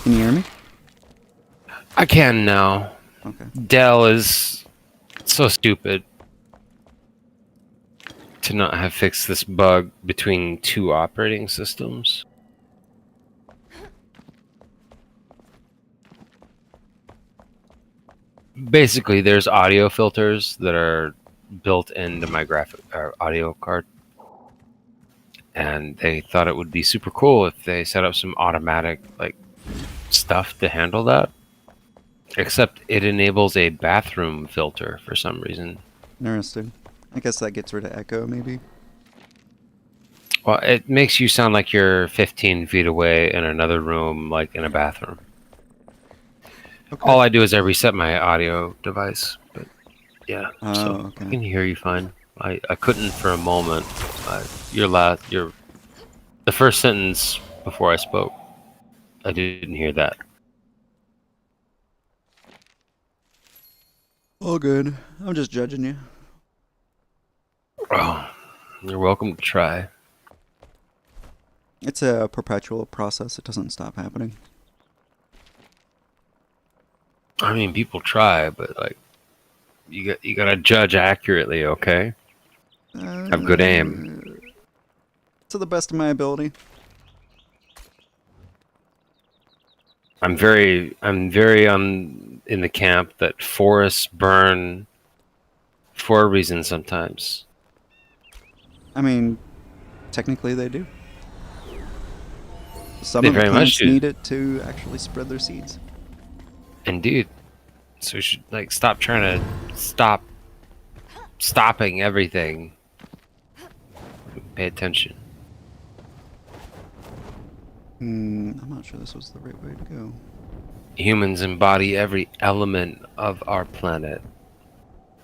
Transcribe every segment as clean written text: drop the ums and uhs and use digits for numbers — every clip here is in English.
Can you hear me? I can now. Okay. Dell is so stupid to not have fixed this bug between two operating systems. Basically, there's audio filters that are built into my audio card, and they thought it would be super cool if they set up some automatic stuff to handle that. Except it enables a bathroom filter for some reason. Interesting. I guess that gets rid of echo, maybe. Well, it makes you sound like you're 15 feet away in another room, like in a bathroom. Okay. All I do is I reset my audio device, but yeah, so Oh, I okay. can hear you fine. I couldn't for a moment. The first sentence before I spoke, I didn't hear that. All good. I'm just judging you. Oh, you're welcome to try. It's a perpetual process. It doesn't stop happening. I mean, people try, but you gotta judge accurately, okay? Have good aim. To the best of my ability. I'm very in the camp that forests burn for a reason sometimes. I mean, technically they do. Some They of the very much plants do, need it to actually spread their seeds. indeed. So we should stop trying to stopping everything. Pay attention. I'm not sure this was the right way to go. Humans embody every element of our planet,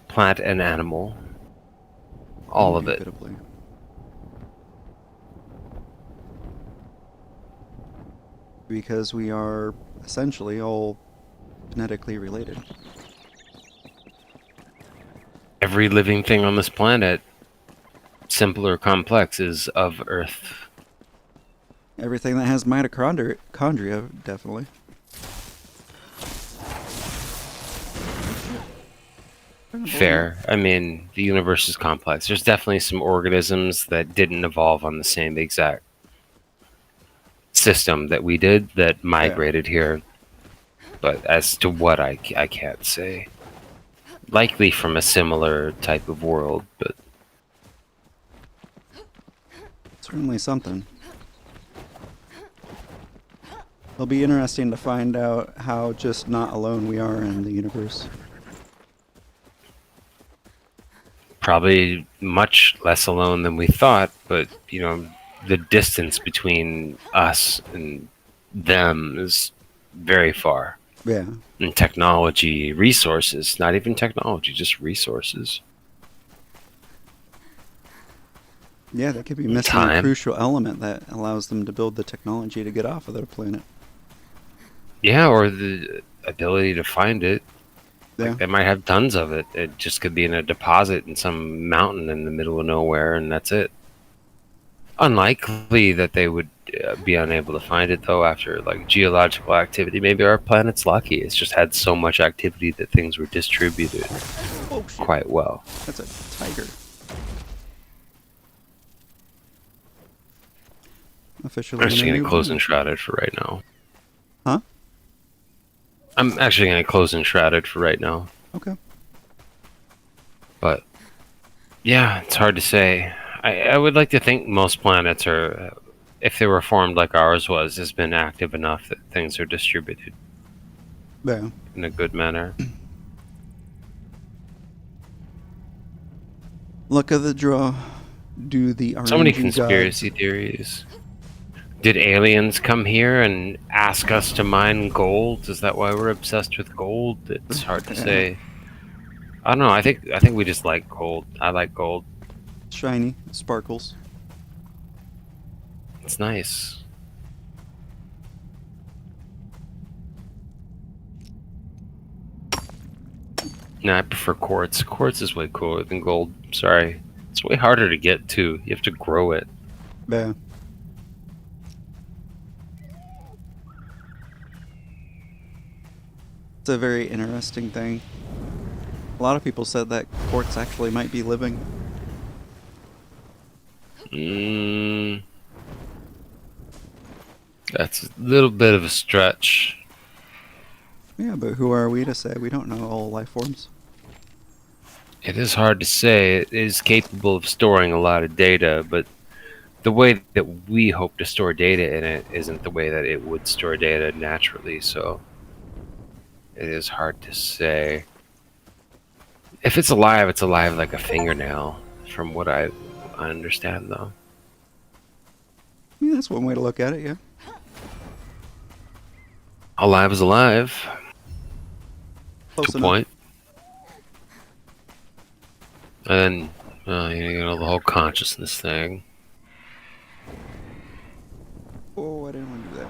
plant and animal, all of it. Indubitably. Because we are essentially all genetically related. Every living thing on this planet, simple or complex, is of Earth. Everything that has mitochondria, definitely. Fair. I mean, the universe is complex. There's definitely some organisms that didn't evolve on the same exact system that we did that migrated here. But as to what, I can't say. Likely from a similar type of world, but Certainly something. It'll be interesting to find out how just not alone we are in the universe. probably much less alone than we thought. But, the distance between us and them is very far. Yeah. And technology, resources, not even technology, just resources. Yeah, they could be missing a Time. crucial element that allows them to build the technology to get off of their planet. Yeah, or the ability to find it. Yeah. They might have tons of it. It just could be in a deposit in some mountain in the middle of nowhere, and that's it. Unlikely that they would be unable to find it, though, after geological activity. Maybe our planet's lucky. It's just had so much activity that things were distributed Oh, shit. quite well. That's a tiger. Officially I'm just in a going new to close biome. Enshrouded for right now. Huh? I'm actually going to close Enshrouded for right now. Okay. But, yeah, it's hard to say. I would like to think most planets are, if they were formed like ours was, has been active enough that things are distributed Yeah. in a good manner. Luck of the draw. Do the RNG So many gods. conspiracy theories. Did aliens come here and ask us to mine gold? Is that why we're obsessed with gold? It's hard to say. I don't know. I think we just like gold. I like gold. Shiny. Sparkles. It's nice. No, I prefer quartz. Quartz is way cooler than gold. Sorry. It's way harder to get to. You have to grow it. Yeah. It's a very interesting thing. A lot of people said that Quartz actually might be living. That's a little bit of a stretch. Yeah, but who are we to say? We don't know all life forms. It is hard to say. It is capable of storing a lot of data, but the way that we hope to store data in it isn't the way that it would store data naturally, so it is hard to say. If it's alive like a fingernail, from what I understand, though. Yeah, that's one way to look at it, yeah. Alive is alive. Close To a enough. point. And then, you know, the whole consciousness thing. Oh, I didn't want to do that.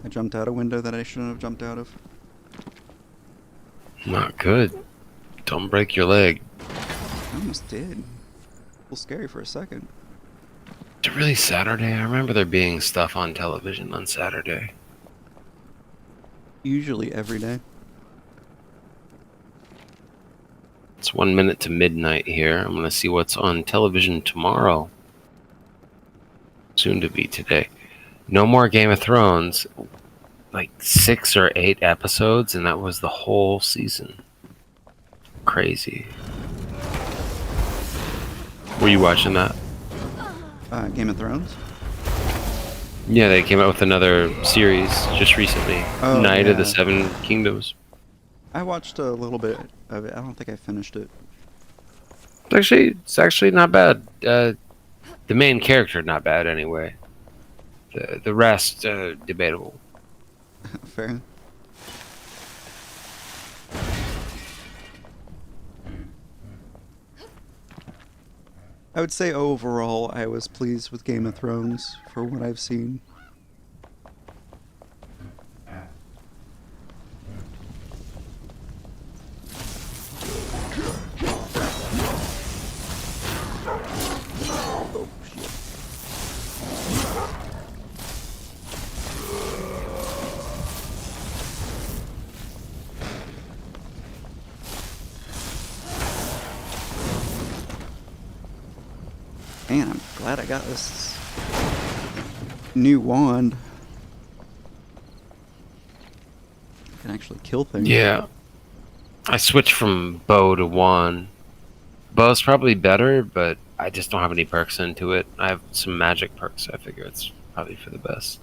I jumped out a window that I shouldn't have jumped out of. Not good. Don't break your leg. I almost did. A little scary for a second. Is it really Saturday? I remember there being stuff on television on Saturday. Usually every day. It's 1 minute to midnight here. I'm going to see what's on television tomorrow. Soon to be today. No more Game of Thrones. Like 6 or 8 episodes, and that was the whole season. Crazy. Were you watching that? Game of Thrones? Yeah, they came out with another series just recently. Oh, Night of the yeah. Seven Kingdoms. I watched a little bit of it. I don't think I finished it. It's actually not bad. The main character, not bad anyway. The rest, debatable. Fair. I would say overall I was pleased with Game of Thrones for what I've seen. Oh, shit. Man, I'm glad I got this new wand. I can actually kill things. Yeah. I switched from bow to wand. Bow's probably better, but I just don't have any perks into it. I have some magic perks. I figure it's probably for the best.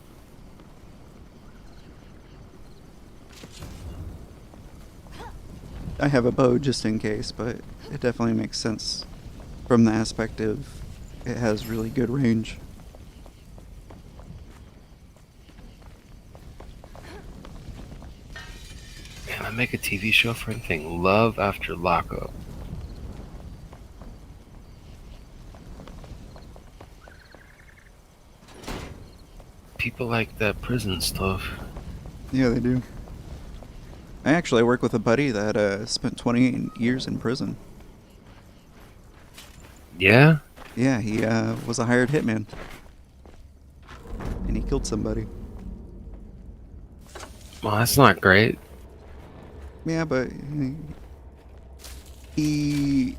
I have a bow just in case, but it definitely makes sense from the aspect of it has really good range. Can I make a TV show for anything? Love After Lockup. People like that prison stuff. Yeah, they do. I actually work with a buddy that spent 28 years in prison. Yeah? Yeah, he was a hired hitman. And he killed somebody. Well, that's not great. Yeah, but he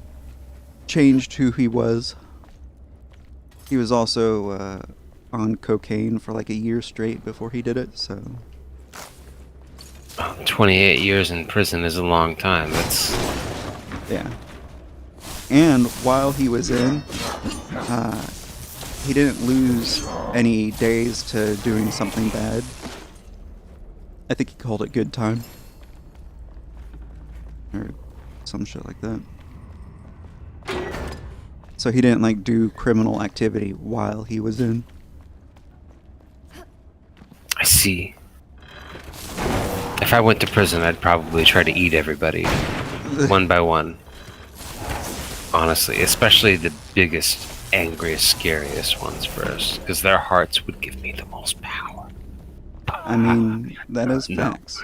changed who he was. He was also on cocaine for like a year straight before he did it, so... 28 years in prison is a long time. That's... Yeah. And while he was in, he didn't lose any days to doing something bad. I think he called it good time. Or some shit like that. So he didn't like do criminal activity while he was in. I see. If I went to prison, I'd probably try to eat everybody. One by one. Honestly, especially the biggest, angriest, scariest ones first. Because their hearts would give me the most power. I mean, that is facts.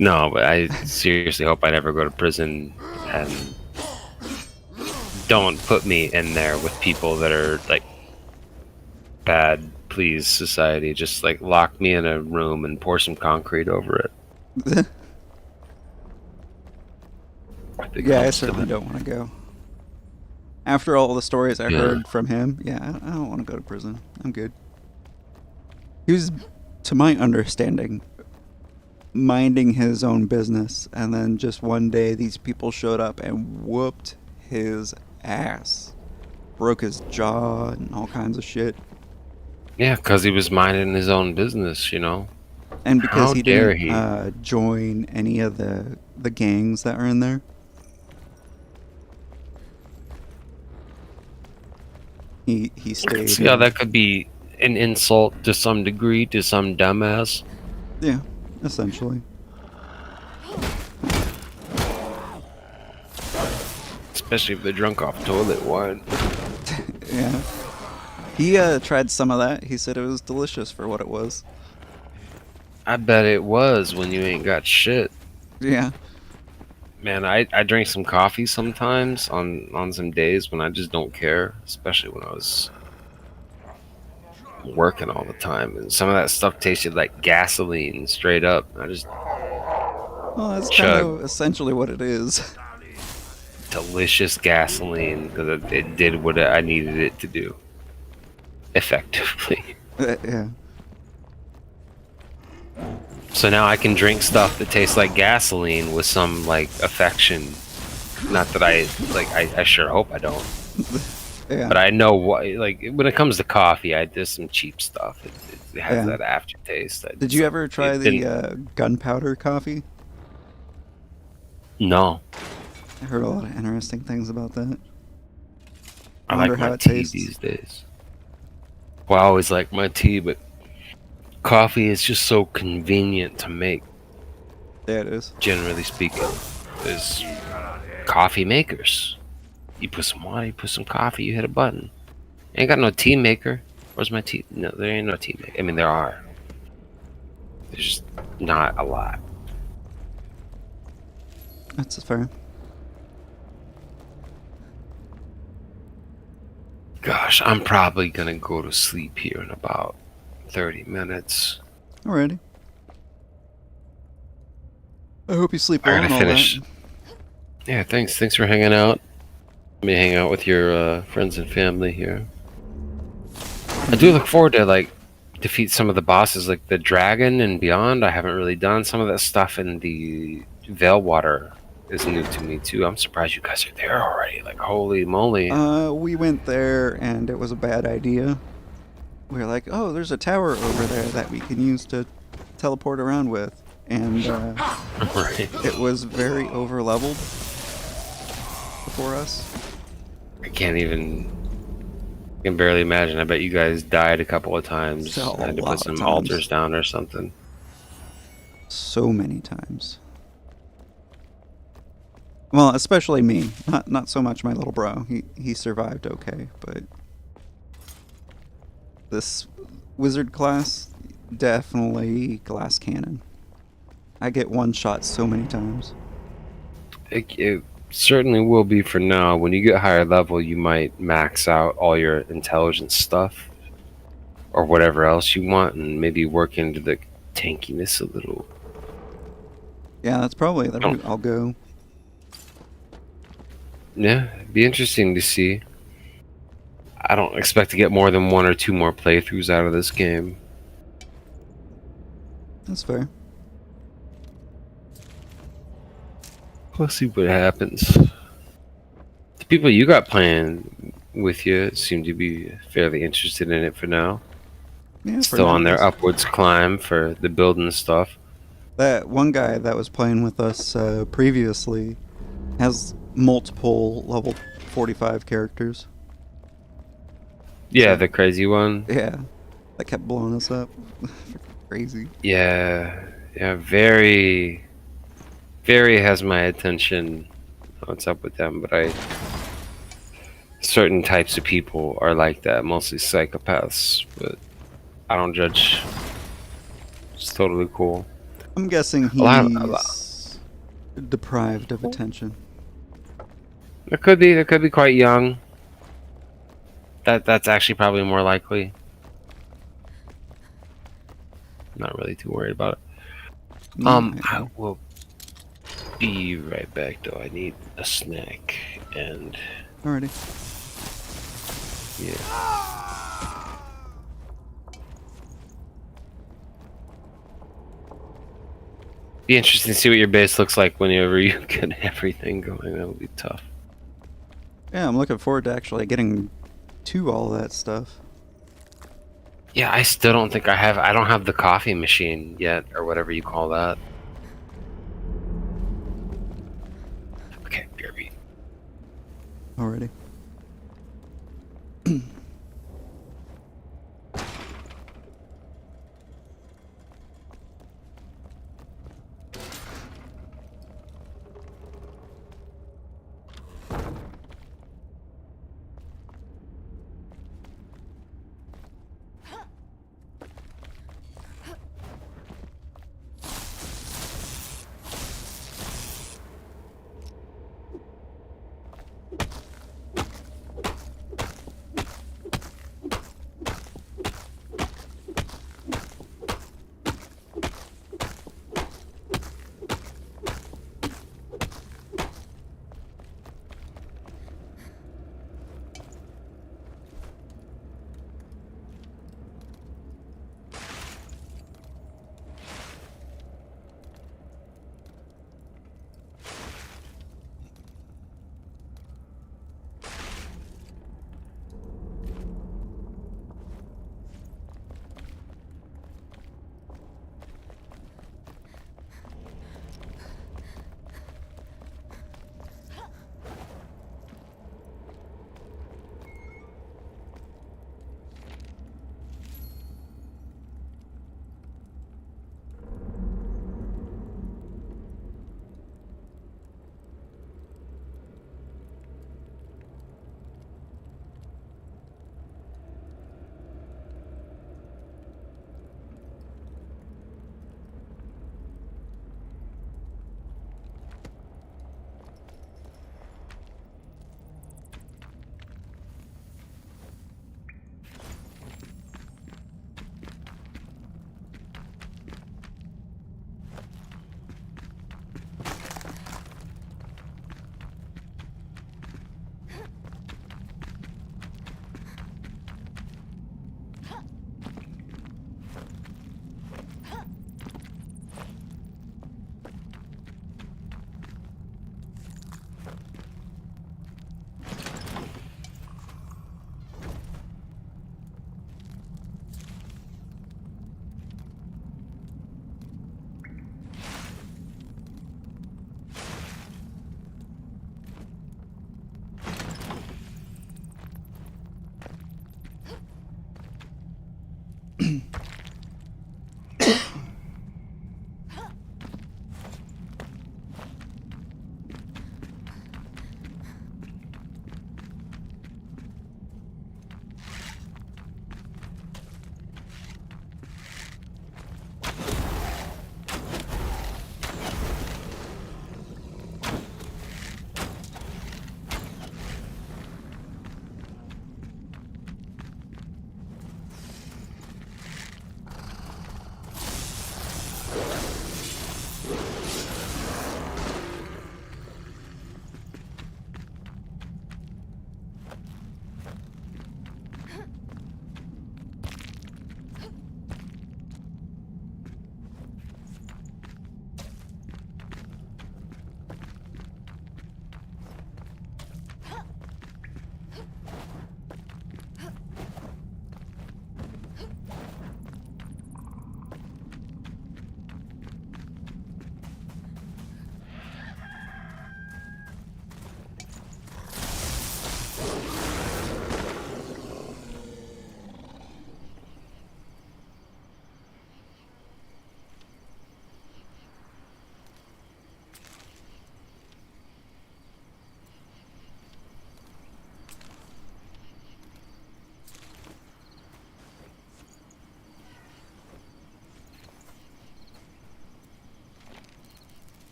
No, but I seriously hope I never go to prison, and don't put me in there with people that are like bad please, society. Just like lock me in a room and pour some concrete over it. If it Yeah, I comes to certainly that. don't want to go. After all the stories I Yeah. heard from him, yeah, I don't want to go to prison. I'm good. He was, to my understanding, minding his own business, and then just one day these people showed up and whooped his ass. Broke his jaw and all kinds of shit. Yeah, because he was minding his own business, you know. And because How he dare didn't he? join any of the gangs that are in there. He I can stayed. see how that could be an insult to some degree to some dumbass. Yeah, essentially. Especially if they're drunk off toilet wine. Yeah. He tried some of that. He said it was delicious for what it was. I bet it was when you ain't got shit. Yeah. Man, I drink some coffee sometimes on some days when I just don't care, especially when I was working all the time. And some of that stuff tasted like gasoline straight up. I just Well, that's kind chug of essentially what it is. delicious gasoline because it did what I needed it to do effectively. Yeah. So now I can drink stuff that tastes like gasoline with some like affection. Not that I sure hope I don't. Yeah. But I know what, like, when it comes to coffee, there's some cheap stuff. It has Yeah. that aftertaste. Did you ever try It didn't. the gunpowder coffee? No, I heard a lot of interesting things about that. I Wonder like how my it tea tastes. these days. Well, I always like my tea, but coffee is just so convenient to make. Yeah, it is. Generally speaking, there's coffee makers. You put some water, you put some coffee, you hit a button. Ain't got no tea maker. Where's my tea? No, there ain't no tea maker. I mean, there are. There's just not a lot. That's fair. Gosh, I'm probably gonna go to sleep here in about 30 minutes. Alrighty. I hope you sleep I well gotta and all finish. that. Yeah, thanks. Thanks for hanging out. Let me hang out with your friends and family here. I do look forward to like defeat some of the bosses, like the dragon and beyond. I haven't really done some of that stuff in the Veilwater. Is new to me too. I'm surprised you guys are there already. Like, holy moly! We went there and it was a bad idea. We were like, oh, there's a tower over there that we can use to teleport around with. And Right. it was very over leveled for us. I can't even. I can barely imagine. I bet you guys died a couple of times. So, a Had to lot put of some times. altars down or something. So many times. Well, especially me. Not so much my little bro. He survived okay, but this wizard class, definitely glass cannon. I get one shot so many times. It certainly will be for now. When you get higher level, you might max out all your intelligence stuff or whatever else you want, and maybe work into the tankiness a little. Yeah, that's probably the Oh. route I'll go. Yeah, it'd be interesting to see. I don't expect to get more than 1 or 2 more playthroughs out of this game. That's fair. We'll see what happens. The people you got playing with you seem to be fairly interested in it for now. Yeah, for Still now, on their yes. upwards climb for the building stuff. That one guy that was playing with us previously has multiple level 45 characters. Yeah, So- the crazy one. Yeah, that kept blowing us up. Crazy. Yeah, very, very has my attention. What's up with them? But certain types of people are like that, mostly psychopaths. But I don't judge. It's totally cool. I'm guessing lot- he's deprived of attention. It could be. It could be quite young. That's actually probably more likely. not really too worried about it. Me I either. will be right back though. I need a snack and Alrighty. yeah. Be interesting to see what your base looks like whenever you get everything going. That would be tough. Yeah, I'm looking forward to actually getting to all that stuff. Yeah, I still don't think I have. I don't have the coffee machine yet, or whatever you call that. Okay, BRB. Already.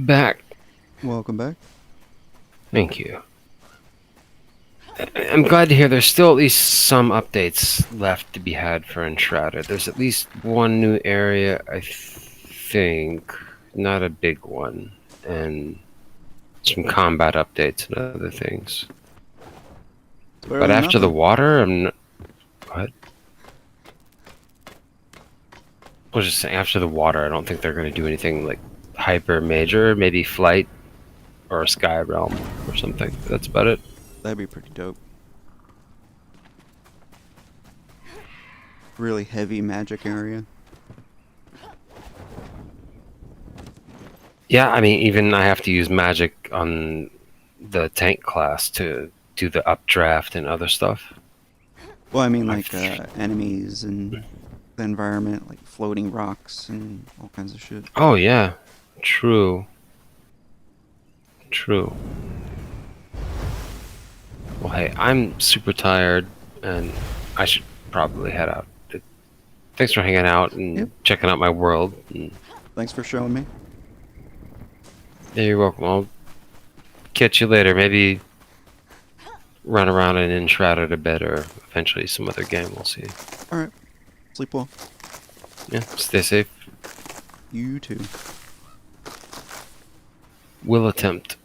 back. Welcome back. Thank you. I'm glad to hear there's still at least some updates left to be had for Enshrouded. There's at least one new area, I think. Not a big one. And some combat updates and other things. But after the water, I'm not... What? I was just saying, after the water, I don't think they're going to do anything like hyper major. Maybe Flight or a Sky Realm or something. That's about it. That'd be pretty dope. Really heavy magic area. Yeah, I mean, even I have to use magic on the tank class to do the updraft and other stuff. Well, I mean, like enemies and the environment, like floating rocks and all kinds of shit. Oh, yeah. True. True. Well, hey, I'm super tired, and I should probably head out. Thanks for hanging out and checking out my world. And thanks for showing me. Yeah, you're welcome. I'll catch you later. Maybe run around and Enshrouded a bit, or eventually some other game. We'll see. Alright. Sleep well. Yeah, stay safe. You too. Will attempt.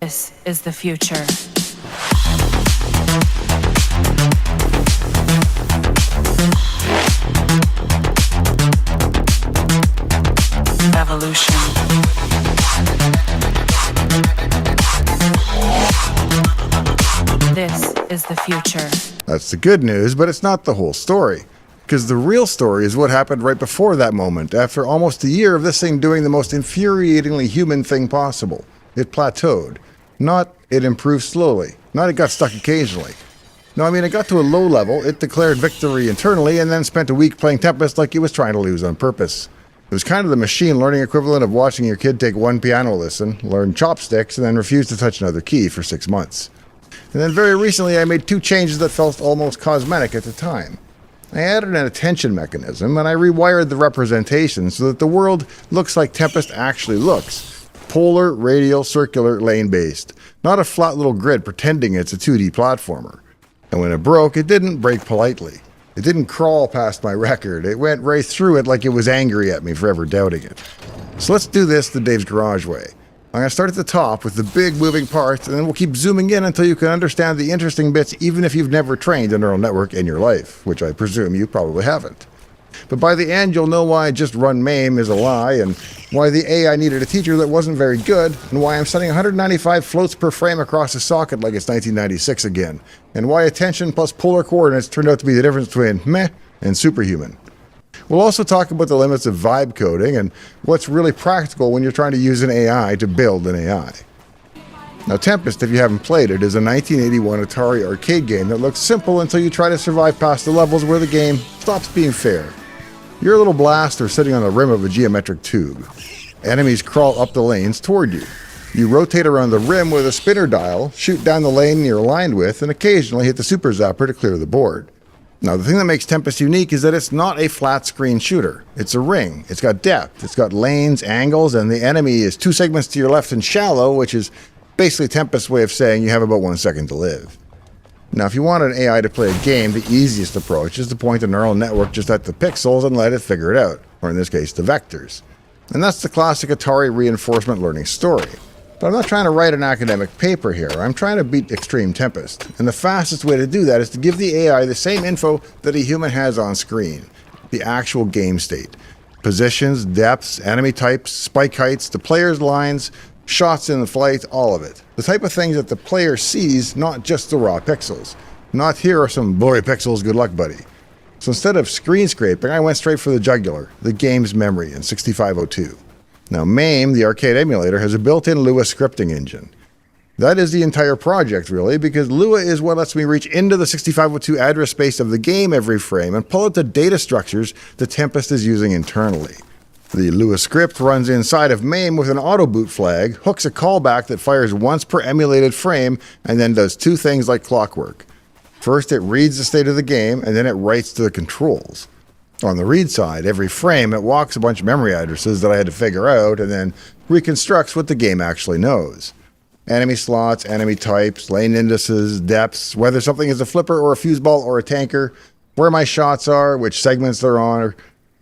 This is the future. Evolution. This is the future. That's the good news, but it's not the whole story. Because the real story is what happened right before that moment, after almost a year of this thing doing the most infuriatingly human thing possible. It plateaued. Not it improved slowly. Not it got stuck occasionally. No, I mean, it got to a low level, it declared victory internally, and then spent a week playing Tempest like it was trying to lose on purpose. It was kind of the machine learning equivalent of watching your kid take one piano lesson, learn chopsticks, and then refuse to touch another key for 6 months. And then very recently I made 2 changes that felt almost cosmetic at the time. I added an attention mechanism, and I rewired the representation so that the world looks like Tempest actually looks. Polar, radial, circular, lane-based. Not a flat little grid pretending it's a 2D platformer. And when it broke, it didn't break politely. It didn't crawl past my record. It went right through it like it was angry at me for ever doubting it. So let's do this the Dave's Garage way. I'm going to start at the top with the big moving parts, and then we'll keep zooming in until you can understand the interesting bits even if you've never trained a neural network in your life, which I presume you probably haven't. But by the end, you'll know why just run MAME is a lie, and why the AI needed a teacher that wasn't very good, and why I'm sending 195 floats per frame across a socket like it's 1996 again, and why attention plus polar coordinates turned out to be the difference between meh and superhuman. We'll also talk about the limits of vibe coding and what's really practical when you're trying to use an AI to build an AI. Now, Tempest, if you haven't played it, is a 1981 Atari arcade game that looks simple until you try to survive past the levels where the game stops being fair. You're a little blaster sitting on the rim of a geometric tube. Enemies crawl up the lanes toward you. You rotate around the rim with a spinner dial, shoot down the lane you're aligned with, and occasionally hit the super zapper to clear the board. Now, the thing that makes Tempest unique is that it's not a flat-screen shooter. It's a ring. It's got depth. It's got lanes, angles, and the enemy is 2 segments to your left and shallow, which is basically Tempest's way of saying you have about 1 second to live. Now, if you want an AI to play a game, the easiest approach is to point a neural network just at the pixels and let it figure it out, or in this case, the vectors. And that's the classic Atari reinforcement learning story. But I'm not trying to write an academic paper here. I'm trying to beat Extreme Tempest. And the fastest way to do that is to give the AI the same info that a human has on screen, the actual game state. Positions, depths, enemy types, spike heights, the player's lines, shots in the flight, all of it. The type of things that the player sees, not just the raw pixels. Not here are some blurry pixels, good luck buddy. So instead of screen scraping, I went straight for the jugular, the game's memory in 6502. Now MAME, the arcade emulator, has a built-in Lua scripting engine. That is the entire project, really, because Lua is what lets me reach into the 6502 address space of the game every frame and pull out the data structures the Tempest is using internally. The Lua script runs inside of MAME with an auto boot flag, hooks a callback that fires once per emulated frame, and then does two things like clockwork. First, it reads the state of the game, and then it writes to the controls. On the read side, every frame, it walks a bunch of memory addresses that I had to figure out, and then reconstructs what the game actually knows. Enemy slots, enemy types, lane indices, depths, whether something is a flipper or a fuseball or a tanker, where my shots are, which segments they're on, or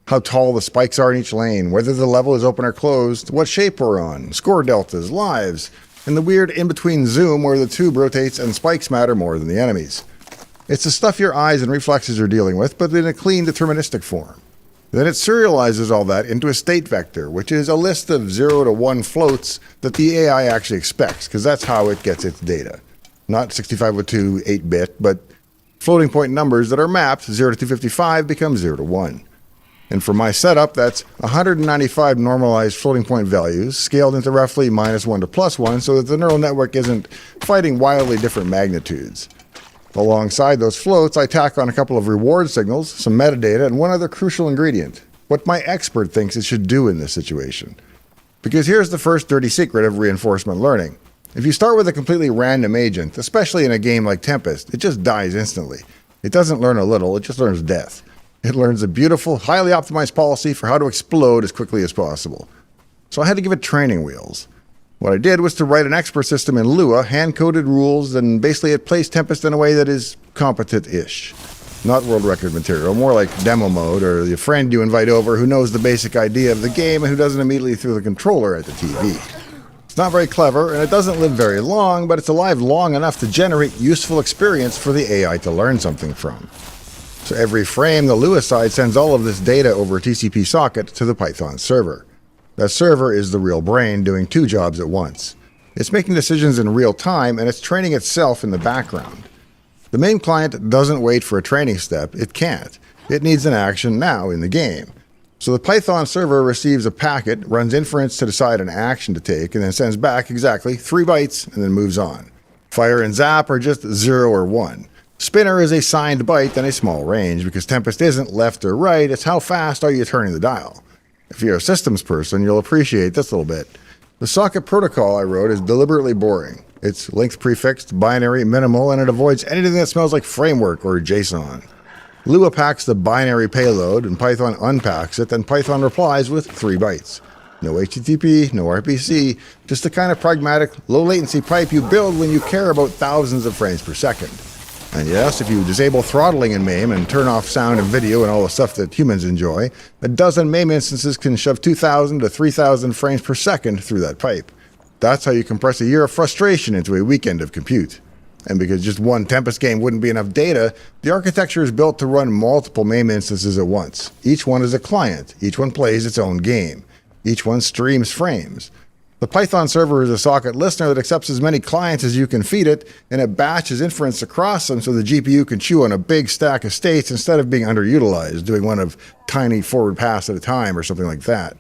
how tall the spikes are in each lane, whether the level is open or closed, what shape we're on, score deltas, lives, and the weird in-between zoom where the tube rotates and spikes matter more than the enemies. It's the stuff your eyes and reflexes are dealing with, but in a clean, deterministic form. Then it serializes all that into a state vector, which is a list of 0 to 1 floats that the AI actually expects, because that's how it gets its data. Not 6502 8-bit, but floating point numbers that are mapped 0 to 255 become 0 to 1. And for my setup, that's 195 normalized floating point values, scaled into roughly -1 to +1, so that the neural network isn't fighting wildly different magnitudes. Alongside those floats, I tack on a couple of reward signals, some metadata, and one other crucial ingredient, what my expert thinks it should do in this situation. Because here's the first dirty secret of reinforcement learning. If you start with a completely random agent, especially in a game like Tempest, it just dies instantly. It doesn't learn a little, it just learns death. It learns a beautiful, highly optimized policy for how to explode as quickly as possible. So I had to give it training wheels. What I did was to write an expert system in Lua, hand-coded rules, and basically it plays Tempest in a way that is competent-ish. Not world record material, more like demo mode, or the friend you invite over who knows the basic idea of the game and who doesn't immediately throw the controller at the TV. It's not very clever, and it doesn't live very long, but it's alive long enough to generate useful experience for the AI to learn something from. So every frame, the Lua side sends all of this data over a TCP socket to the Python server. That server is the real brain doing two jobs at once. It's making decisions in real time, and it's training itself in the background. The main client doesn't wait for a training step. It can't. It needs an action now in the game. So the Python server receives a packet, runs inference to decide an action to take, and then sends back exactly 3 bytes and then moves on. Fire and zap are just 0 or 1. Spinner is a signed byte and a small range, because Tempest isn't left or right, it's how fast are you turning the dial. If you're a systems person, you'll appreciate this little bit. The socket protocol I wrote is deliberately boring. It's length prefixed, binary, minimal, and it avoids anything that smells like framework or JSON. Lua packs the binary payload, and Python unpacks it, and Python replies with 3 bytes. No HTTP, no RPC, just the kind of pragmatic, low-latency pipe you build when you care about thousands of frames per second. And yes, if you disable throttling in MAME and turn off sound and video and all the stuff that humans enjoy, a dozen MAME instances can shove 2,000 to 3,000 frames per second through that pipe. That's how you compress a year of frustration into a weekend of compute. And because just one Tempest game wouldn't be enough data, the architecture is built to run multiple MAME instances at once. Each one is a client. Each one plays its own game. Each one streams frames. The Python server is a socket listener that accepts as many clients as you can feed it, and it batches inference across them so the GPU can chew on a big stack of states instead of being underutilized, doing one of tiny forward pass at a time or something like that.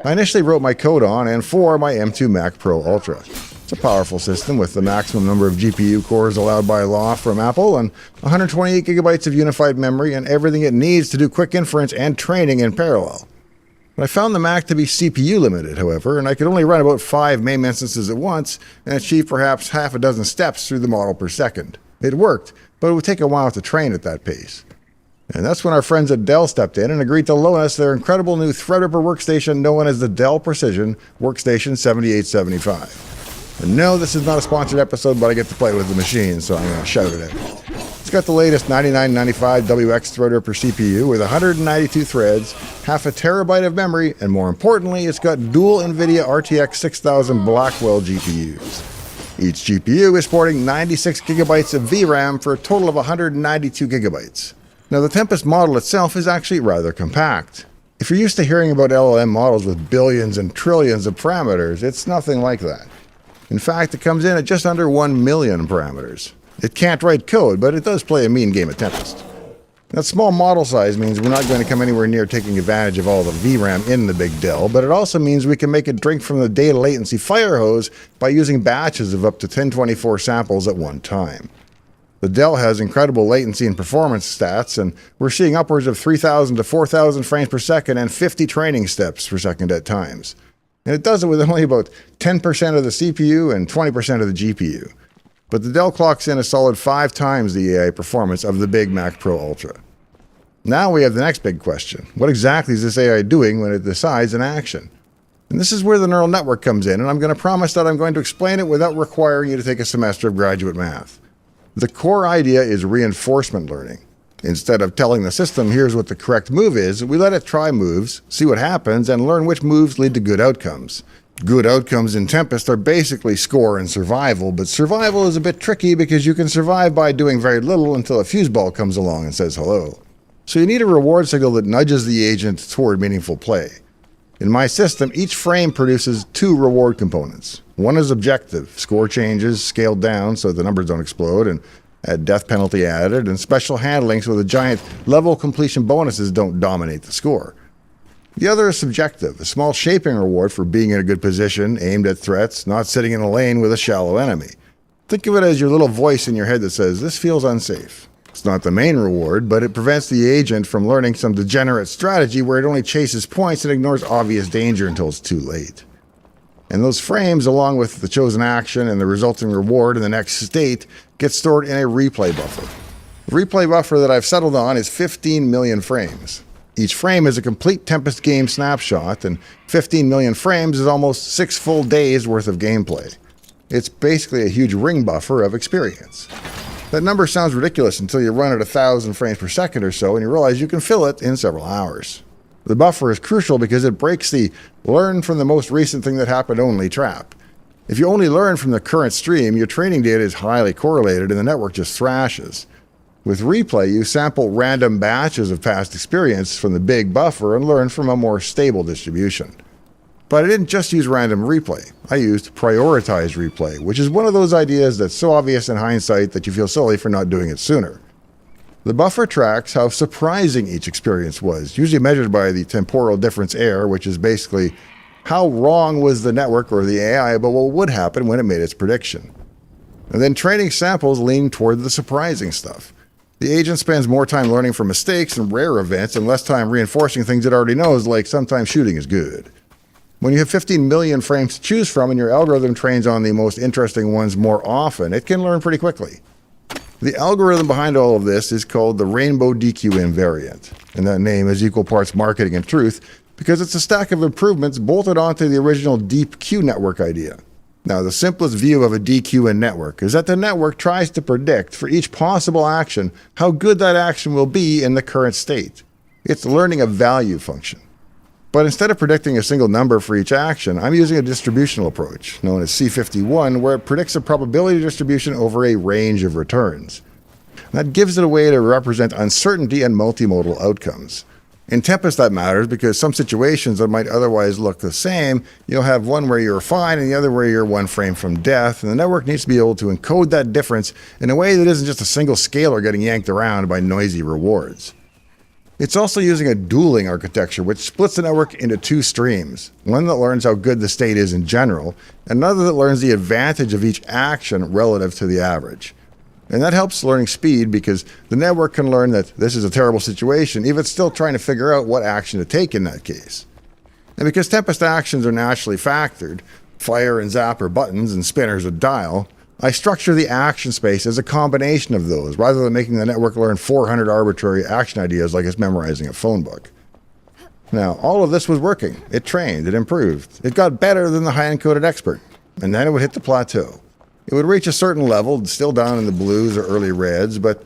I initially wrote my code on and for my M2 Mac Pro Ultra. It's a powerful system with the maximum number of GPU cores allowed by law from Apple and 128 gigabytes of unified memory and everything it needs to do quick inference and training in parallel. I found the Mac to be CPU limited, however, and I could only run about 5 MAME instances at once and achieve perhaps half a dozen steps through the model per second. It worked, but it would take a while to train at that pace. And that's when our friends at Dell stepped in and agreed to loan us their incredible new Threadripper workstation known as the Dell Precision Workstation 7875. And no, this is not a sponsored episode, but I get to play with the machine, so I'm going to shout it out. It's got the latest 9995 WX Threadripper CPU with 192 threads, half a terabyte of memory, and more importantly, it's got dual NVIDIA RTX 6000 Blackwell GPUs. Each GPU is sporting 96 gigabytes of VRAM for a total of 192 gigabytes. Now, the Tempest model itself is actually rather compact. If you're used to hearing about LLM models with billions and trillions of parameters, it's nothing like that. In fact, it comes in at just under 1 million parameters. It can't write code, but it does play a mean game at Tempest. That small model size means we're not going to come anywhere near taking advantage of all the VRAM in the big Dell, but it also means we can make it drink from the data latency fire hose by using batches of up to 1024 samples at one time. The Dell has incredible latency and performance stats, and we're seeing upwards of 3,000 to 4,000 frames per second and 50 training steps per second at times. And it does it with only about 10% of the CPU and 20% of the GPU. But the Dell clocks in a solid 5 times the AI performance of the big Mac Pro Ultra. Now we have the next big question. What exactly is this AI doing when it decides an action? And this is where the neural network comes in, and I'm going to promise that I'm going to explain it without requiring you to take a semester of graduate math. The core idea is reinforcement learning. Instead of telling the system, here's what the correct move is, we let it try moves, see what happens, and learn which moves lead to good outcomes. Good outcomes in Tempest are basically score and survival, but survival is a bit tricky because you can survive by doing very little until a fuse ball comes along and says hello. So you need a reward signal that nudges the agent toward meaningful play. In my system, each frame produces 2 reward components. One is objective, score changes scaled down so the numbers don't explode, and a death penalty added, and special handling so the giant level completion bonuses don't dominate the score. The other is subjective, a small shaping reward for being in a good position, aimed at threats, not sitting in a lane with a shallow enemy. Think of it as your little voice in your head that says, this feels unsafe. It's not the main reward, but it prevents the agent from learning some degenerate strategy where it only chases points and ignores obvious danger until it's too late. And those frames, along with the chosen action and the resulting reward in the next state, get stored in a replay buffer. The replay buffer that I've settled on is 15 million frames. Each frame is a complete Tempest game snapshot, and 15 million frames is almost 6 full days worth of gameplay. It's basically a huge ring buffer of experience. That number sounds ridiculous until you run at 1,000 frames per second or so and you realize you can fill it in several hours. The buffer is crucial because it breaks the learn from the most recent thing that happened only trap. If you only learn from the current stream, your training data is highly correlated and the network just thrashes. With replay, you sample random batches of past experience from the big buffer and learn from a more stable distribution. But I didn't just use random replay. I used prioritized replay, which is one of those ideas that's so obvious in hindsight that you feel silly for not doing it sooner. The buffer tracks how surprising each experience was, usually measured by the temporal difference error, which is basically how wrong was the network or the AI about what would happen when it made its prediction. And then training samples lean toward the surprising stuff. The agent spends more time learning from mistakes and rare events and less time reinforcing things it already knows, like sometimes shooting is good. When you have 15 million frames to choose from and your algorithm trains on the most interesting ones more often, it can learn pretty quickly. The algorithm behind all of this is called the Rainbow DQ invariant, and that name is equal parts marketing and truth because it's a stack of improvements bolted onto the original deep Q network idea. Now, the simplest view of a DQ in network is that the network tries to predict for each possible action how good that action will be in the current state. It's learning a value function. But instead of predicting a single number for each action, I'm using a distributional approach, known as C51, where it predicts a probability distribution over a range of returns. That gives it a way to represent uncertainty and multimodal outcomes. In Tempest, that matters because some situations that might otherwise look the same, you'll have one where you're fine and the other where you're 1 frame from death, and the network needs to be able to encode that difference in a way that isn't just a single scalar getting yanked around by noisy rewards. It's also using a dueling architecture, which splits the network into 2 streams, one that learns how good the state is in general, and another that learns the advantage of each action relative to the average. And that helps learning speed because the network can learn that this is a terrible situation, even if it's still trying to figure out what action to take in that case. And because Tempest actions are naturally factored, fire and zap are buttons and spinners a dial, I structure the action space as a combination of those, rather than making the network learn 400 arbitrary action ideas like it's memorizing a phone book. Now, all of this was working. It trained, it improved. It got better than the high-encoded expert. And then it would hit the plateau. It would reach a certain level, still down in the blues or early reds, but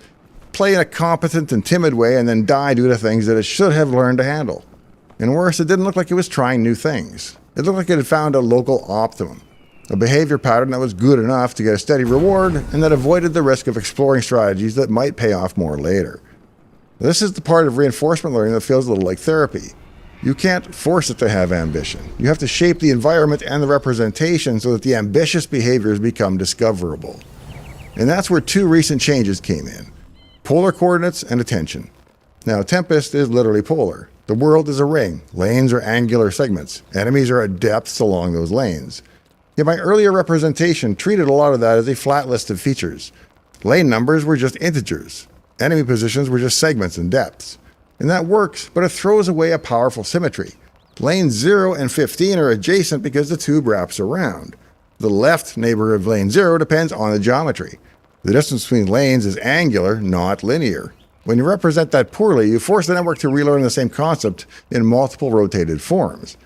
play in a competent and timid way and then die due to things that it should have learned to handle. And worse, it didn't look like it was trying new things. It looked like it had found a local optimum. A behavior pattern that was good enough to get a steady reward and that avoided the risk of exploring strategies that might pay off more later. This is the part of reinforcement learning that feels a little like therapy. You can't force it to have ambition. You have to shape the environment and the representation so that the ambitious behaviors become discoverable. And that's where two recent changes came in: polar coordinates and attention. Now, Tempest is literally polar. The world is a ring. Lanes are angular segments. Enemies are at depths along those lanes. Yet my earlier representation treated a lot of that as a flat list of features. Lane numbers were just integers. Enemy positions were just segments and depths. And that works, but it throws away a powerful symmetry. Lanes 0 and 15 are adjacent because the tube wraps around. The left neighbor of lane 0 depends on the geometry. The distance between lanes is angular, not linear. When you represent that poorly, you force the network to relearn the same concept in multiple rotated forms.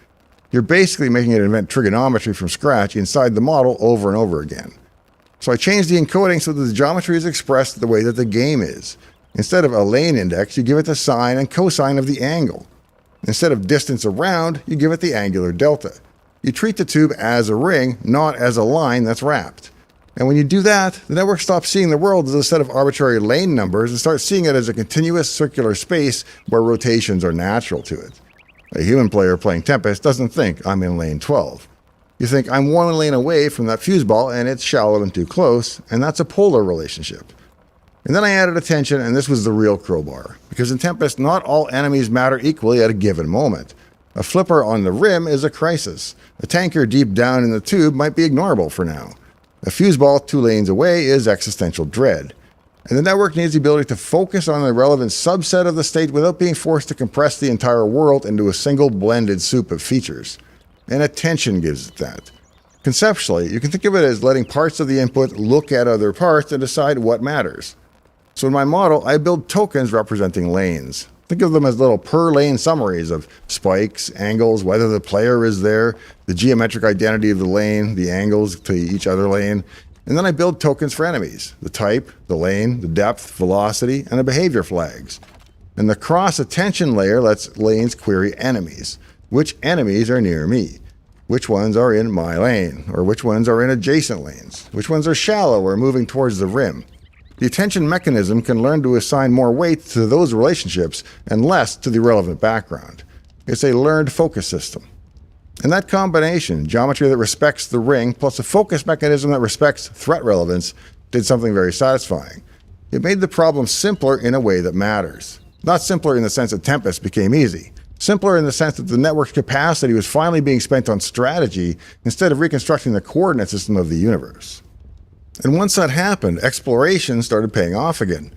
You're basically making it invent trigonometry from scratch inside the model over and over again. So I changed the encoding so that the geometry is expressed the way that the game is. Instead of a lane index, you give it the sine and cosine of the angle. Instead of distance around, you give it the angular delta. You treat the tube as a ring, not as a line that's wrapped. And when you do that, the network stops seeing the world as a set of arbitrary lane numbers and starts seeing it as a continuous circular space where rotations are natural to it. A human player playing Tempest doesn't think, I'm in lane 12. You think, I'm one lane away from that fuse ball and it's shallow and too close, and that's a polar relationship. And then I added attention, and this was the real crowbar. Because in Tempest, not all enemies matter equally at a given moment. A flipper on the rim is a crisis. A tanker deep down in the tube might be ignorable for now. A fuse ball 2 lanes away is existential dread. And the network needs the ability to focus on the relevant subset of the state without being forced to compress the entire world into a single blended soup of features. And attention gives it that. Conceptually, you can think of it as letting parts of the input look at other parts and decide what matters. So in my model, I build tokens representing lanes. Think of them as little per-lane summaries of spikes, angles, whether the player is there, the geometric identity of the lane, the angles to each other lane. And then I build tokens for enemies: the type, the lane, the depth, velocity, and the behavior flags. And the cross-attention layer lets lanes query enemies. Which enemies are near me? Which ones are in my lane? Or which ones are in adjacent lanes? Which ones are shallow or moving towards the rim? The attention mechanism can learn to assign more weight to those relationships and less to the relevant background. It's a learned focus system. And that combination, geometry that respects the ring plus a focus mechanism that respects threat relevance, did something very satisfying. It made the problem simpler in a way that matters. Not simpler in the sense that Tempest became easy. Simpler in the sense that the network's capacity was finally being spent on strategy instead of reconstructing the coordinate system of the universe. And once that happened, exploration started paying off again.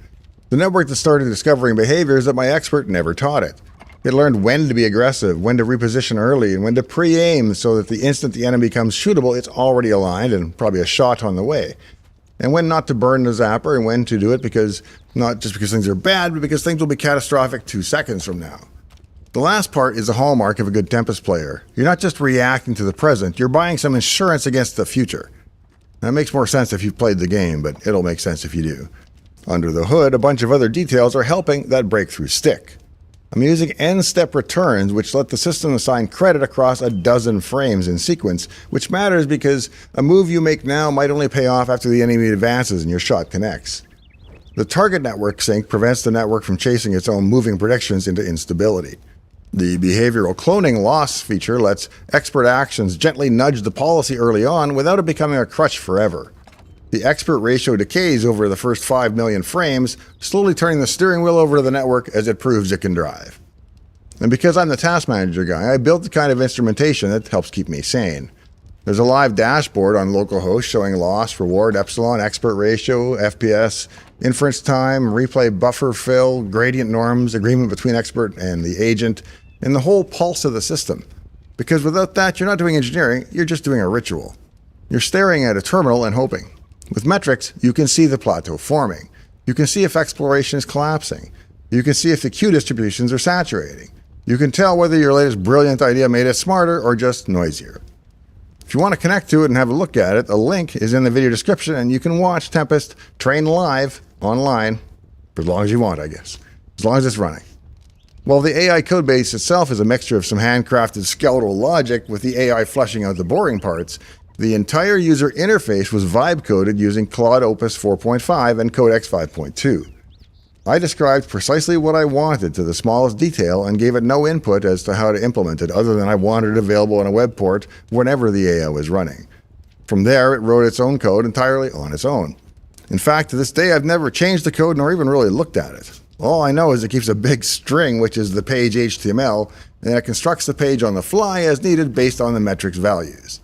The network that started discovering behaviors that my expert never taught it. It learned when to be aggressive, when to reposition early, and when to pre-aim so that the instant the enemy becomes shootable, it's already aligned and probably a shot on the way. And when not to burn the zapper, and when to do it because, not just because things are bad, but because things will be catastrophic 2 seconds from now. The last part is the hallmark of a good Tempest player. You're not just reacting to the present, you're buying some insurance against the future. That makes more sense if you've played the game, but it'll make sense if you do. Under the hood, a bunch of other details are helping that breakthrough stick. I'm using n-step returns, which let the system assign credit across a dozen frames in sequence, which matters because a move you make now might only pay off after the enemy advances and your shot connects. The target network sync prevents the network from chasing its own moving predictions into instability. The behavioral cloning loss feature lets expert actions gently nudge the policy early on without it becoming a crutch forever. The expert ratio decays over the first 5 million frames, slowly turning the steering wheel over to the network as it proves it can drive. And because I'm the task manager guy, I built the kind of instrumentation that helps keep me sane. There's a live dashboard on localhost showing loss, reward, epsilon, expert ratio, FPS, inference time, replay buffer fill, gradient norms, agreement between expert and the agent, and the whole pulse of the system. Because without that, you're not doing engineering, you're just doing a ritual. You're staring at a terminal and hoping. With metrics, you can see the plateau forming. You can see if exploration is collapsing. You can see if the queue distributions are saturating. You can tell whether your latest brilliant idea made it smarter or just noisier. If you want to connect to it and have a look at it, a link is in the video description and you can watch Tempest train live online for as long as you want, I guess. As long as it's running. While the AI codebase itself is a mixture of some handcrafted skeletal logic with the AI fleshing out the boring parts, the entire user interface was vibe coded using Claude Opus 4.5 and Codex 5.2. I described precisely what I wanted to the smallest detail and gave it no input as to how to implement it other than I wanted it available on a web port whenever the AI was running. From there, it wrote its own code entirely on its own. In fact, to this day, I've never changed the code nor even really looked at it. All I know is it keeps a big string, which is the page HTML, and then it constructs the page on the fly as needed based on the metrics values.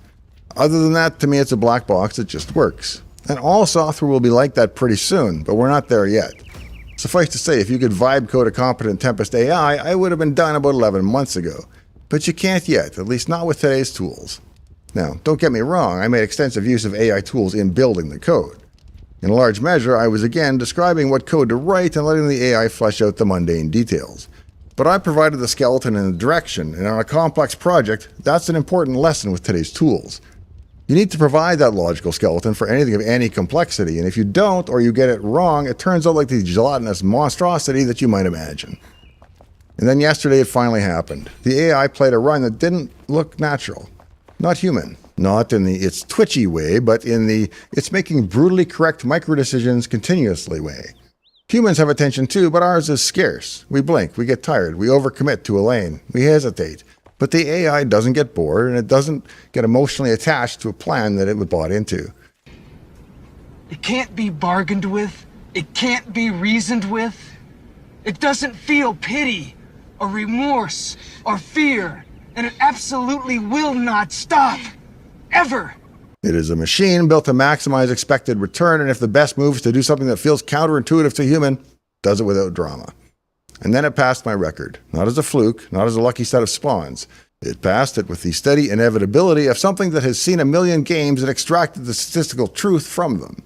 Other than that, to me, it's a black box that just works. And all software will be like that pretty soon, but we're not there yet. Suffice to say, if you could vibe code a competent Tempest AI, I would have been done about 11 months ago. But you can't yet, at least not with today's tools. Now, don't get me wrong, I made extensive use of AI tools in building the code. In large measure, I was again describing what code to write and letting the AI flesh out the mundane details. But I provided the skeleton and the direction, and on a complex project, that's an important lesson with today's tools. You need to provide that logical skeleton for anything of any complexity, and if you don't, or you get it wrong, it turns out like the gelatinous monstrosity that you might imagine. And then yesterday it finally happened. The AI played a run that didn't look natural. Not human. Not in the it's twitchy way, but in the it's making brutally correct micro-decisions continuously way. Humans have attention too, but ours is scarce. We blink, we get tired, we overcommit to a lane, we hesitate. But the AI doesn't get bored, and it doesn't get emotionally attached to a plan that it was bought into. It can't be bargained with. It can't be reasoned with. It doesn't feel pity, or remorse, or fear, and it absolutely will not stop. Ever. It is a machine built to maximize expected return, and if the best move is to do something that feels counterintuitive to human, does it without drama. And then it passed my record, not as a fluke, not as a lucky set of spawns. It passed it with the steady inevitability of something that has seen a million games and extracted the statistical truth from them.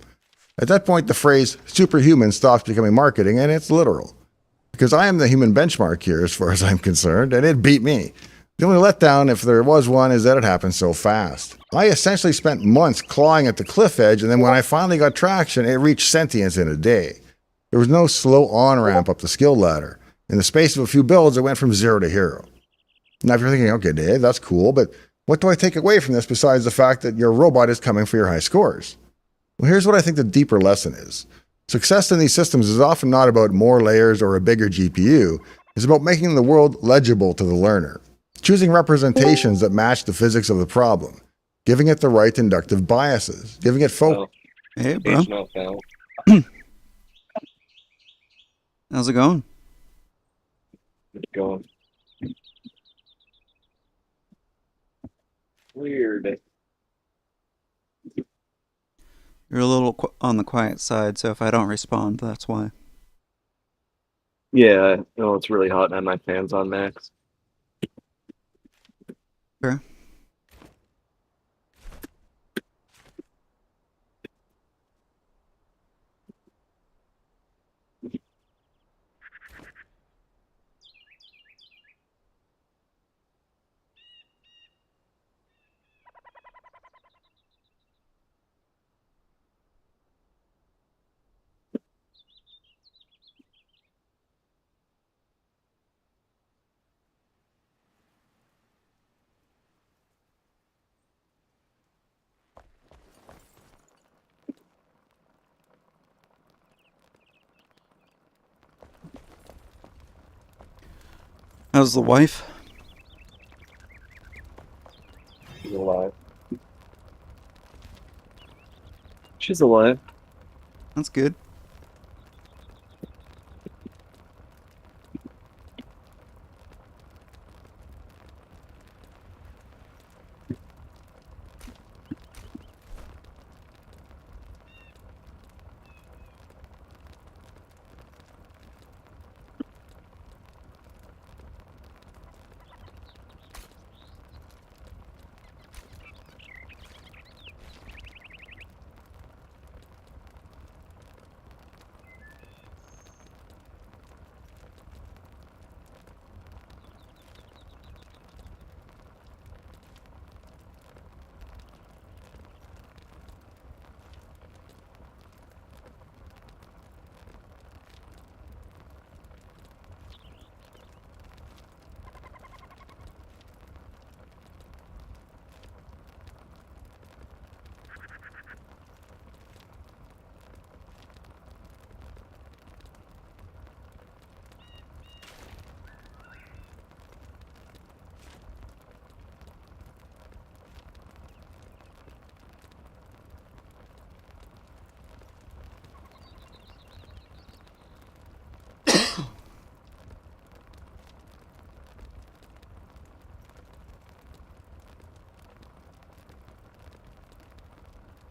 At that point, the phrase superhuman stops becoming marketing, and it's literal. Because I am the human benchmark here, as far as I'm concerned, and it beat me. The only letdown, if there was one, is that it happened so fast. I essentially spent months clawing at the cliff edge, and then when I finally got traction, it reached sentience in a day. There was no slow on-ramp up the skill ladder. In the space of a few builds, it went from 0 to hero. Now, if you're thinking, okay, Dave, that's cool, but what do I take away from this besides the fact that your robot is coming for your high scores? Well, here's what I think the deeper lesson is. Success in these systems is often not about more layers or a bigger GPU. It's about making the world legible to the learner. Choosing representations that match the physics of the problem. Giving it the right inductive biases. Giving it focus. Hey, bro. How's it going? It's going weird. You're a little on the quiet side, so if I don't respond, that's why. Yeah, no, it's really hot and I have my fans on max. Sure. How's the wife? She's alive. She's alive. That's good.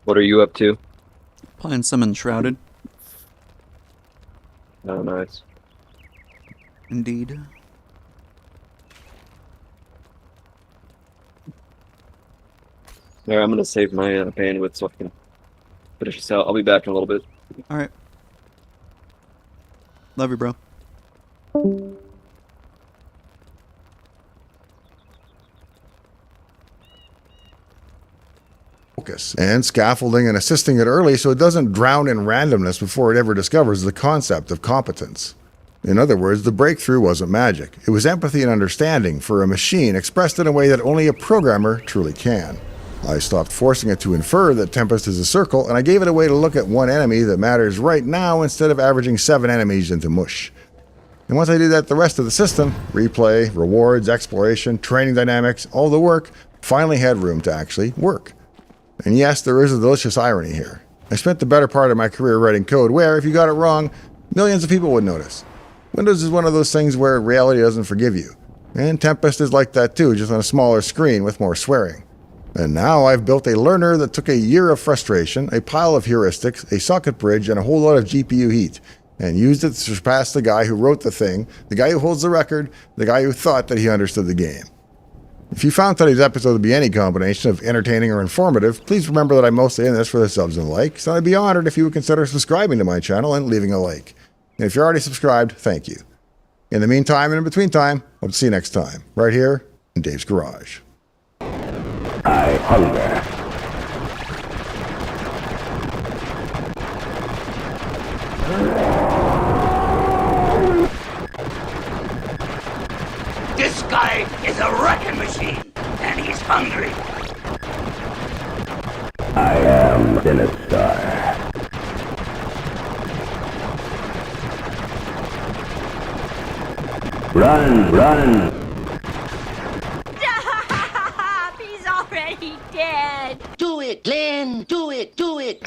What are you up to? Playing some Enshrouded, Oh, nice. indeed. Alright, I'm gonna save my bandwidth so I can finish this out. I'll be back in a little bit. All right. Love you, bro. Focus and scaffolding and assisting it early so it doesn't drown in randomness before it ever discovers the concept of competence. In other words, the breakthrough wasn't magic. It was empathy and understanding for a machine expressed in a way that only a programmer truly can. I stopped forcing it to infer that Tempest is a circle, and I gave it a way to look at one enemy that matters right now instead of averaging 7 enemies into mush. And once I did that, the rest of the system, replay, rewards, exploration, training dynamics, all the work, finally had room to actually work. And yes, there is a delicious irony here. I spent the better part of my career writing code where, if you got it wrong, millions of people would notice. Windows is one of those things where reality doesn't forgive you. And Tempest is like that too, just on a smaller screen with more swearing. And now I've built a learner that took a year of frustration, a pile of heuristics, a socket bridge, and a whole lot of GPU heat, and used it to surpass the guy who wrote the thing, the guy who holds the record, the guy who thought that he understood the game. If you found today's episode to be any combination of entertaining or informative, please remember that I'm mostly in this for the subs and likes, and I'd be honored if you would consider subscribing to my channel and leaving a like. And if you're already subscribed, thank you. In the meantime and in between time, hope to see you next time, right here in Dave's Garage. I hunger. This guy is a wrecking machine, and he's hungry. I am Sinistar. Run, run! Stop! He's already dead. Do it, Glenn. Do it. Do it.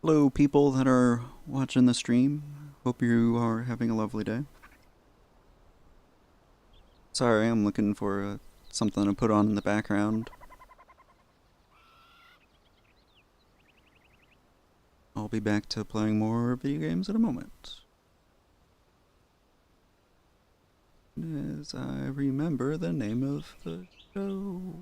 Hello, people that are watching the stream. Hope you are having a lovely day. Sorry, I'm looking for something to put on in the background. I'll be back to playing more video games in a moment. As I remember the name of the show.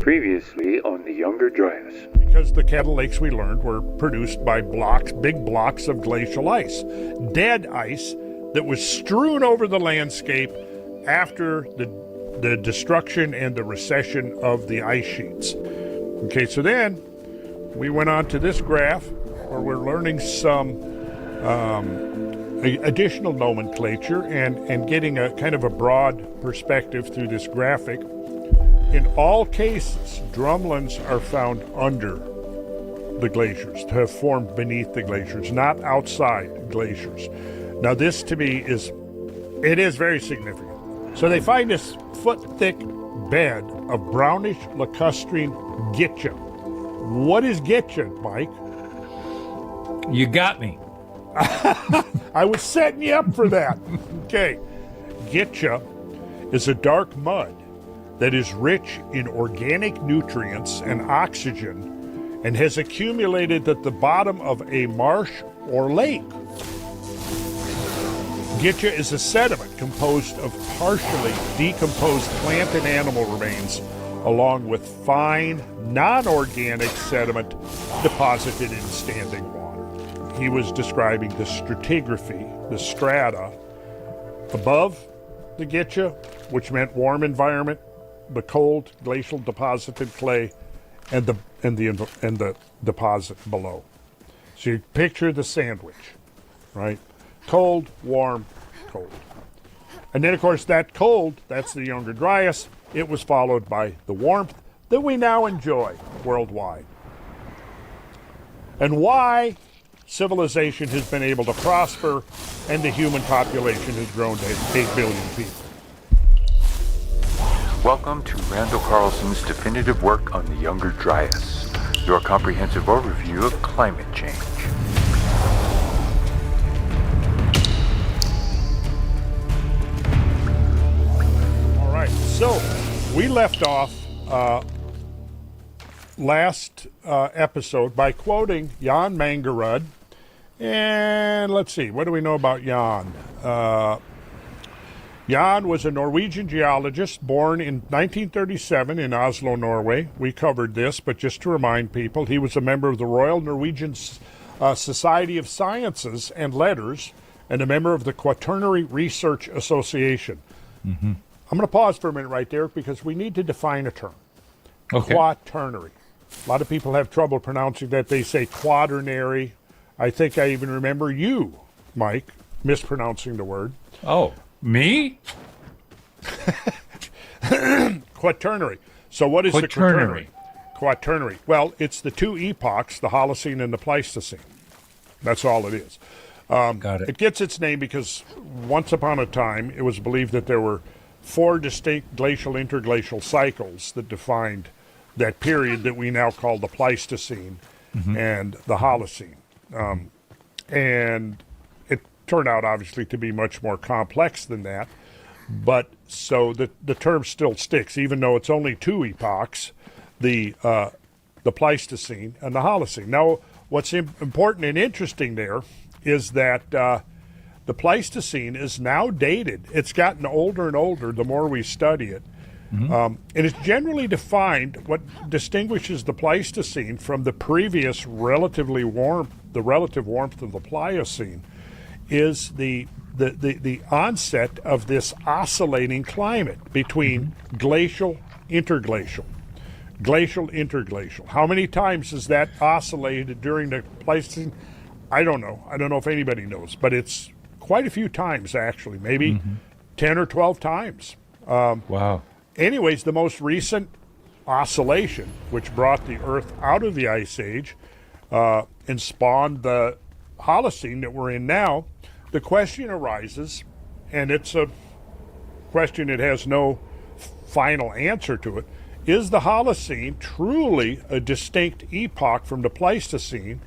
Previously on the Younger Dryas. Because the kettle lakes, we learned, were produced by blocks, big blocks of glacial ice. Dead ice that was strewn over the landscape after the destruction and the recession of the ice sheets. Okay, so then we went on to this graph where we're learning some additional nomenclature and getting a kind of a broad perspective through this graphic. In all cases, drumlins are found under the glaciers, to have formed beneath the glaciers, not outside glaciers. Now this to me is very significant. So they find this foot-thick bed of brownish lacustrine gitcha. What is gitcha, Mike? You got me. I was setting you up for that. Okay. Gitcha is a dark mud that is rich in organic nutrients and oxygen and has accumulated at the bottom of a marsh or lake. Gitcha is a sediment composed of partially decomposed plant and animal remains, along with fine, non-organic sediment deposited in standing water. He was describing the stratigraphy, the strata, above the Gitcha, which meant warm environment, the cold glacial deposited clay, and the deposit below. So you picture the sandwich, right? Cold, warm, cold. And then, of course, that cold, that's the Younger Dryas. It was followed by the warmth that we now enjoy worldwide. And why civilization has been able to prosper and the human population has grown to 8 billion people. Welcome to Randall Carlson's definitive work on the Younger Dryas, your comprehensive overview of climate change. All right, so we left off last episode by quoting Jan Mangerud. And let's see, what do we know about Jan? Jan was a Norwegian geologist born in 1937 in Oslo, Norway. We covered this, but just to remind people, he was a member of the Royal Norwegian Society of Sciences and Letters and a member of the Quaternary Research Association. Mm-hmm. I'm going to pause for a minute right there because we need to define a term. Okay. Quaternary. A lot of people have trouble pronouncing that. They say quaternary. I think I even remember you, Mike, mispronouncing the word. Oh, me? Quaternary. So what is Quaternary? the quaternary? Well, it's the two epochs, the Holocene and the Pleistocene. That's all it is. Got it. It gets its name because once upon a time it was believed that there were 4 distinct glacial interglacial cycles that defined that period that we now call the Pleistocene and the Holocene. And it turned out obviously to be much more complex than that. But so the term still sticks, even though it's only 2 epochs, the Pleistocene and the Holocene. Now, what's important and interesting there is that the Pleistocene is now dated. It's gotten older and older the more we study it. And it's generally defined, what distinguishes the Pleistocene from the previous relative warmth of the Pliocene is the onset of this oscillating climate between glacial, interglacial. Glacial, interglacial. How many times has that oscillated during the Pleistocene? I don't know. I don't know if anybody knows, but it's quite a few times actually, maybe 10 or 12 times. Wow. Anyways, the most recent oscillation, which brought the Earth out of the Ice Age and spawned the Holocene that we're in now, the question arises, and it's a question that has no final answer to it, is the Holocene truly a distinct epoch from the Pleistocene,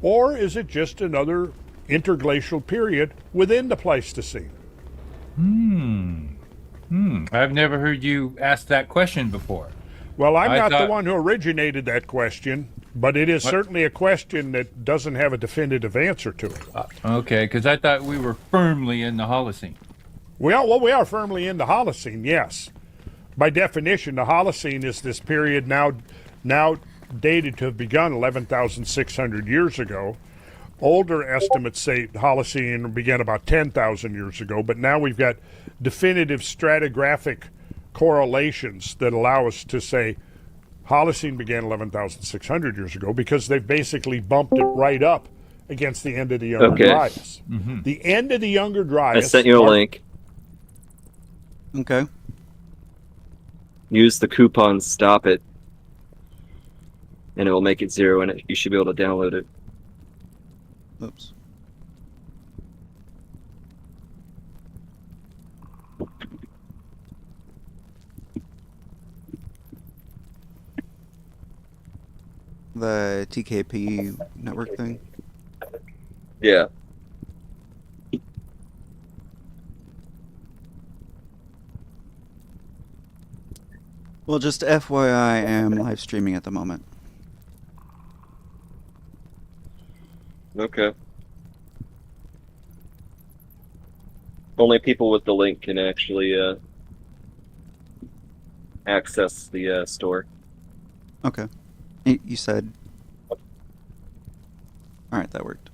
or is it just another interglacial period within the Pleistocene? I've never heard you ask that question before. Well, I'm not the one who originated that question, but it is certainly a question that doesn't have a definitive answer to it. Okay, because I thought we were firmly in the Holocene. We are firmly in the Holocene, yes. By definition, the Holocene is this period now dated to have begun 11,600 years ago. Older estimates say the Holocene began about 10,000 years ago, but now we've got definitive stratigraphic correlations that allow us to say Holocene began 11,600 years ago because they've basically bumped it right up against the end of the Younger Dryas. The end of the Younger Dryas. I sent you a link. Okay. Use the coupon STOP IT, and it will make it 0, and you should be able to download it. Oops. The TKP network thing? Yeah. Well, just FYI, I am live streaming at the moment. Okay. Only people with the link can actually access the store. Okay. You said... Alright, that worked.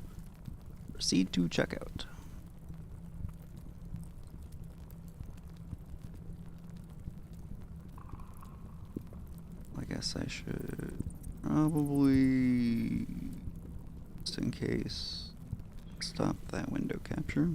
Proceed to checkout. I guess I should probably, just in case, stop that window capture.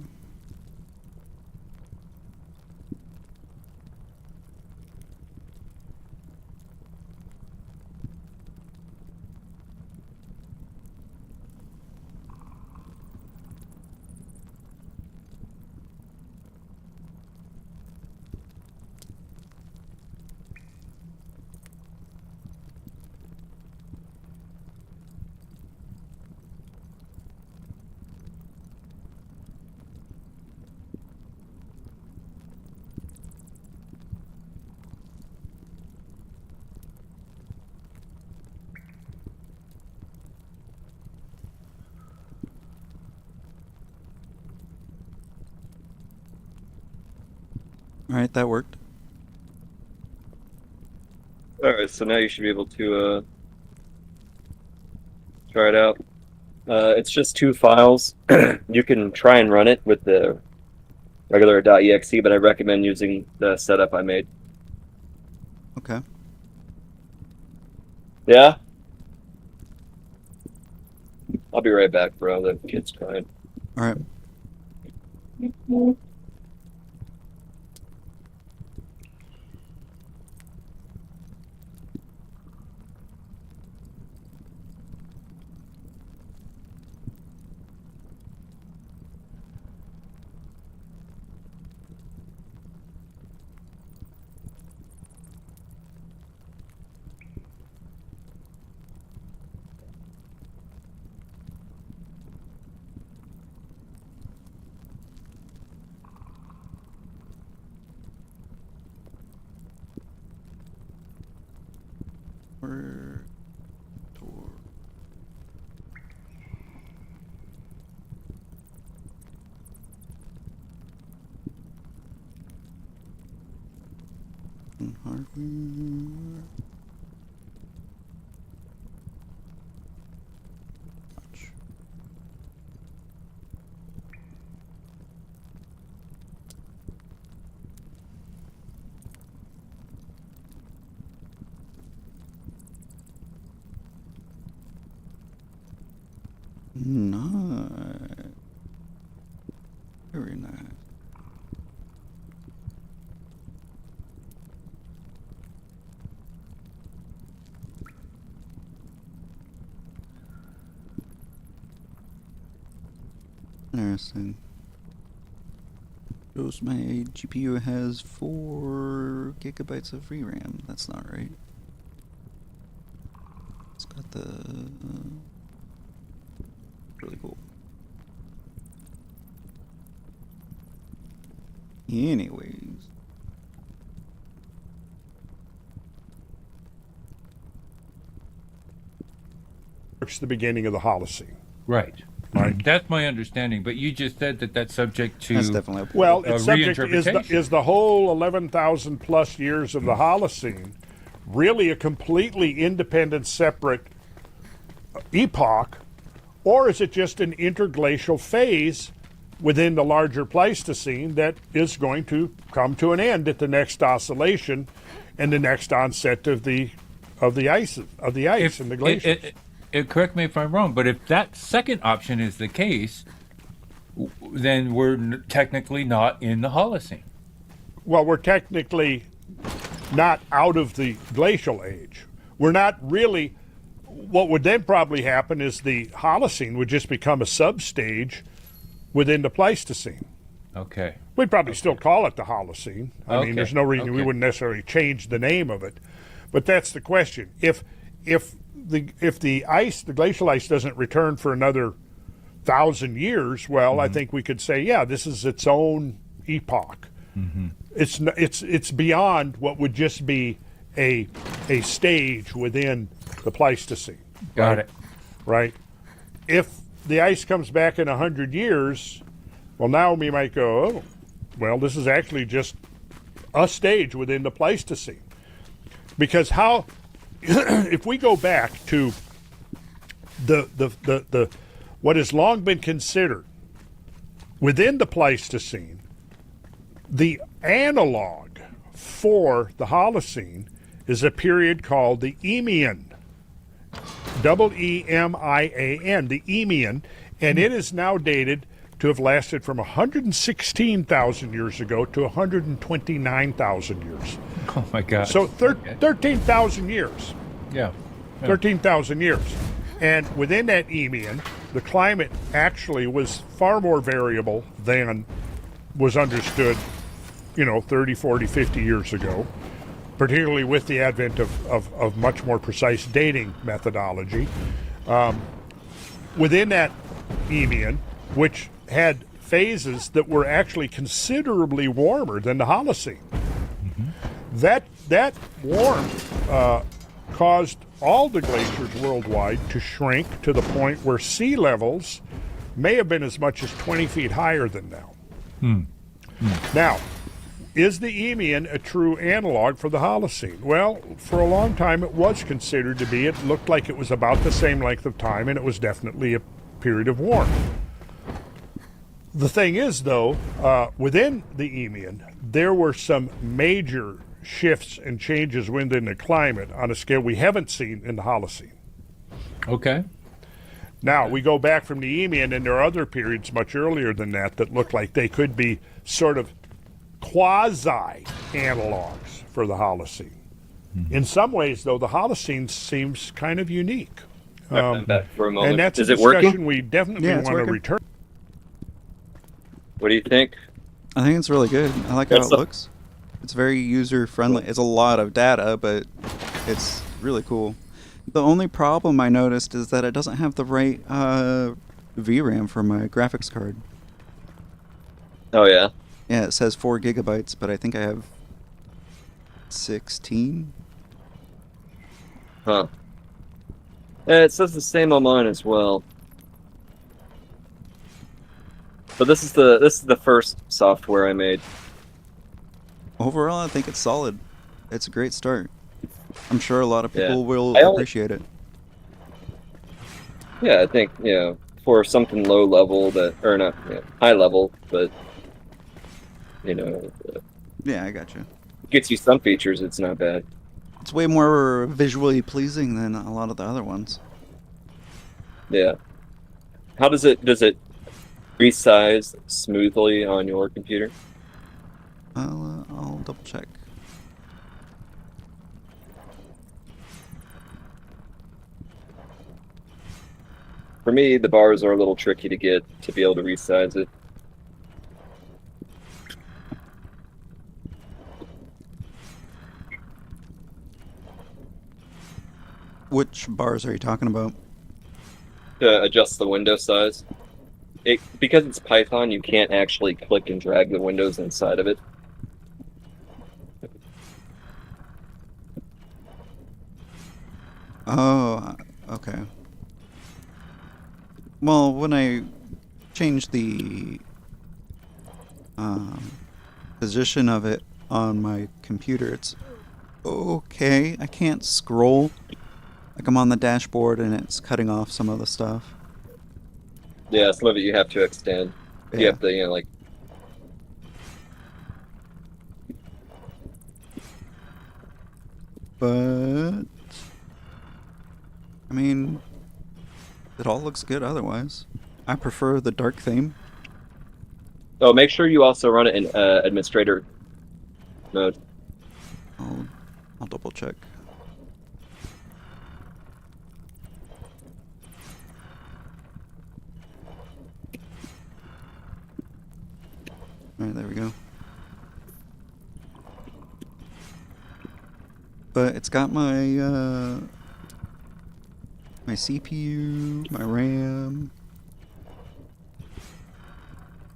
Alright, that worked. Alright, so now you should be able to try it out. It's just 2 files. You can try and run it with the regular .exe, but I recommend using the setup I made. Okay. Yeah? I'll be right back, bro. The kid's crying. Alright. Door. Hardware. Watch. Nice. Very nice. Interesting. Shows my GPU has 4 gigabytes of VRAM. That's not right. It's got the... really cool. Anyways. It's the beginning of the Holocene. Right. That's my understanding, but you just said that that's subject to That's definitely a Well, it's subject reinterpretation. is the whole 11,000 plus years of the Holocene really a completely independent, separate epoch, or is it just an interglacial phase within the larger Pleistocene that is going to come to an end at the next oscillation and the next onset of the ice and the glaciers? Correct me if I'm wrong, but if that second option is the case, then we're technically not in the Holocene. Well, we're technically not out of the glacial age. We're not really. What would then probably happen is the Holocene would just become a substage within the Pleistocene. Okay. We'd probably still call it the Holocene. I mean, there's no reason we wouldn't necessarily change the name of it. But that's the question. If the ice, the glacial ice, doesn't return for another 1,000 years, well, I think we could say, yeah, this is its own epoch. It's beyond what would just be a stage within the Pleistocene. Got it. Right? If the ice comes back in 100 years, well, now we might go, oh, well, this is actually just a stage within the Pleistocene. Because how, if we go back to the what has long been considered within the Pleistocene, the analog for the Holocene is a period called the Eemian. Eemian, the Eemian, and it is now dated to have lasted from 116,000 years ago to 129,000 years. Oh my God. So 13,000 years. Yeah. 13,000 years. And within that Eemian, the climate actually was far more variable than was understood, 30, 40, 50 years ago, particularly with the advent of much more precise dating methodology. Within that Eemian, which had phases that were actually considerably warmer than the Holocene. That warmth caused all the glaciers worldwide to shrink to the point where sea levels may have been as much as 20 feet higher than now. Now, is the Eemian a true analog for the Holocene? Well, for a long time it was considered to be. It looked like it was about the same length of time, and it was definitely a period of warmth. The thing is, though, within the Eemian, there were some major shifts and changes within the climate on a scale we haven't seen in the Holocene. Okay. Now, we go back from the Eemian, and there are other periods much earlier than that look like they could be sort of quasi-analogs for the Holocene. In some ways, though, the Holocene seems kind of unique. Back for a moment. And that's Is a it working? discussion we definitely want to return. What do you think? I think it's really good. I like how it looks. It's very user-friendly. It's a lot of data, but it's really cool. The only problem I noticed is that it doesn't have the right VRAM for my graphics card. Oh, yeah? Yeah, it says 4 gigabytes, but I think I have 16. Huh. Yeah, it says the same on mine as well. But this is the first software I made. Overall, I think it's solid. It's a great start. I'm sure a lot of people Yeah. will appreciate it. Yeah, I think, for something low level or not, high level, but, Yeah, I gotcha. gets you some features, it's not bad. It's way more visually pleasing than a lot of the other ones. Yeah. How does it resize smoothly on your computer? I'll double check. For me, the bars are a little tricky to get to be able to resize it. Which bars are you talking about? To adjust the window size. Because it's Python, you can't actually click and drag the windows inside of it. Oh, okay. Well, when I change the position of it on my computer, it's okay. I can't scroll. Like I'm on the dashboard and it's cutting off some of the stuff. Yeah, some of it you have to extend. Yeah. You have to, like... But I mean, it all looks good otherwise. I prefer the dark theme. Oh, make sure you also run it in administrator mode. I'll double check. Alright, there we go. But it's got my my CPU, my RAM,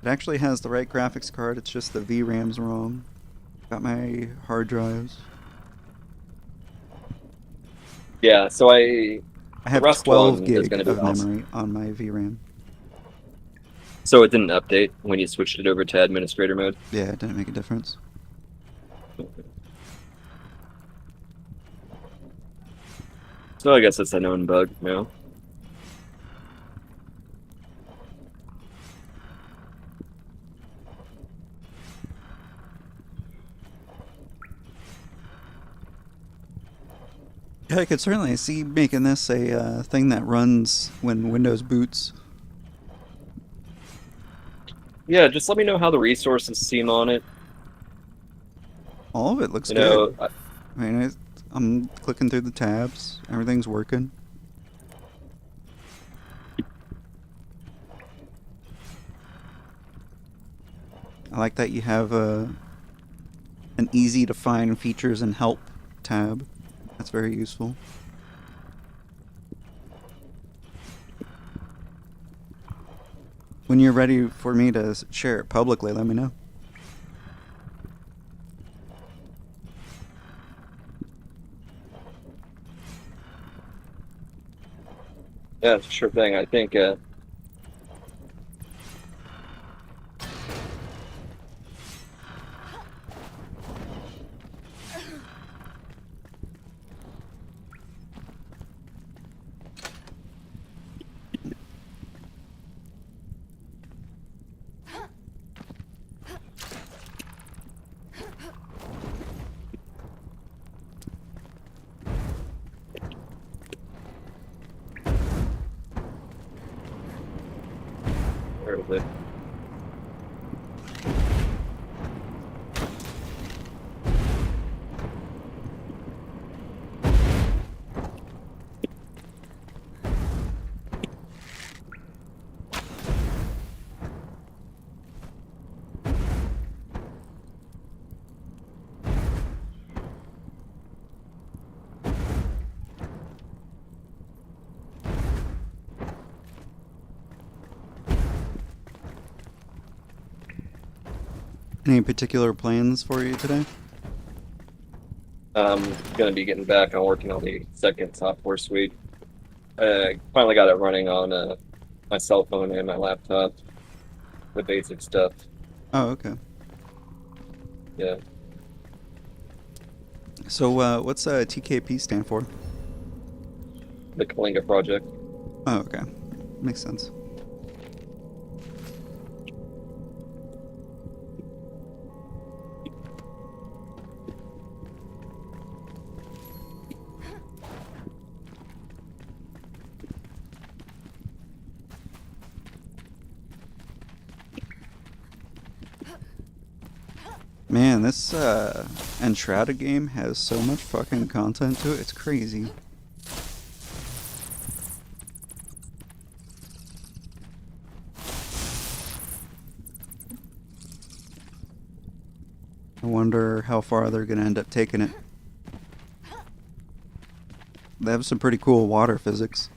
It actually has the right graphics card, it's just the VRAM's wrong. Got my hard drives. Yeah, so I have Rust 12 one is gig gonna be of awesome. memory on my VRAM. So it didn't update when you switched it over to administrator mode? Yeah, it didn't make a difference. So I guess it's a known bug now. Yeah, I could certainly see making this a thing that runs when Windows boots. Yeah, just let me know how the resources seem on it. All of it looks You know, good. I mean, I'm clicking through the tabs. Everything's working. I like that you have an easy to find features and help tab. That's very useful. When you're ready for me to share it publicly, let me know. yeah, sure thing. I think where is it? Any particular plans for you today? I'm gonna be getting back on working on the second software suite. Finally got it running on my cell phone and my laptop. The basic stuff. Oh, okay. Yeah. So, what's TKP stand for? The Kalinga project. Oh, okay. Makes sense. Man, this Entrada game has so much fucking content to it, it's crazy. I wonder how far they're gonna end up taking it. They have some pretty cool water physics.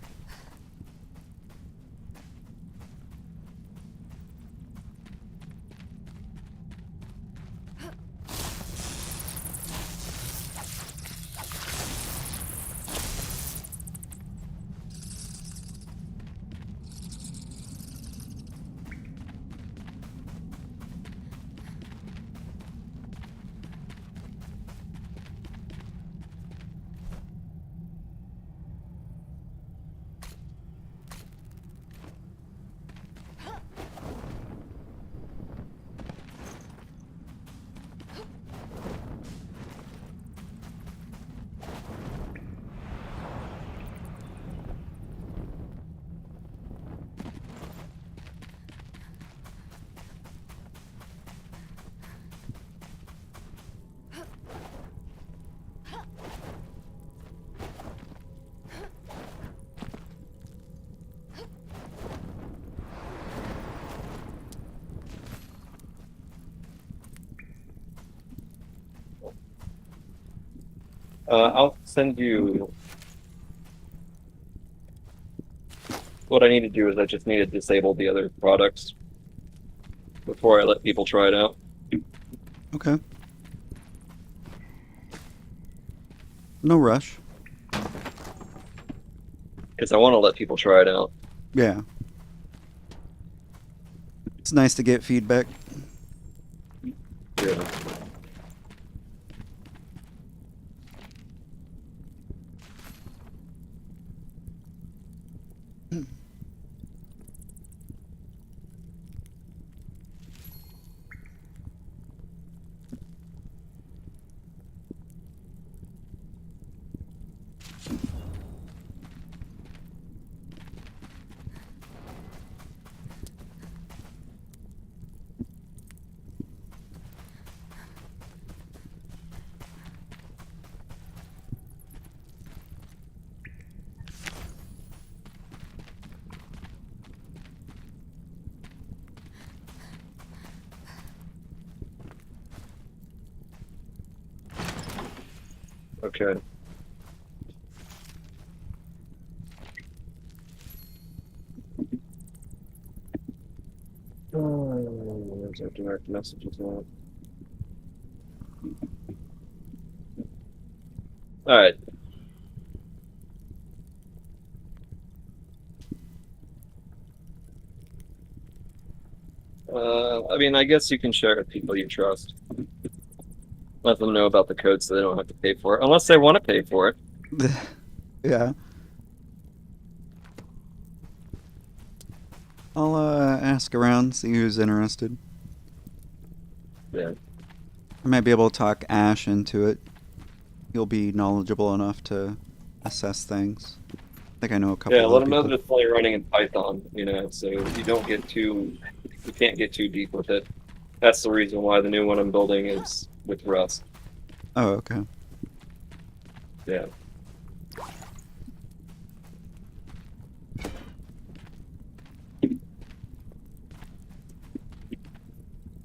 I'll send you. What I need to do is I just need to disable the other products. before I let people try it out. Okay. No rush. Because I want to let people try it out. Yeah. It's nice to get feedback. Yeah. Okay. There's our direct messages now. All right. I mean, I guess you can share it with people you trust. Let them know about the code so they don't have to pay for it, unless they want to pay for it. Yeah. I'll ask around, see who's interested. Yeah. I might be able to talk Ash into it. He'll be knowledgeable enough to assess things. I think I know a couple Yeah, of let them people. know that it's only running in Python, so you don't get you can't get too deep with it. That's the reason why the new one I'm building is with Rust. Oh, okay. Yeah.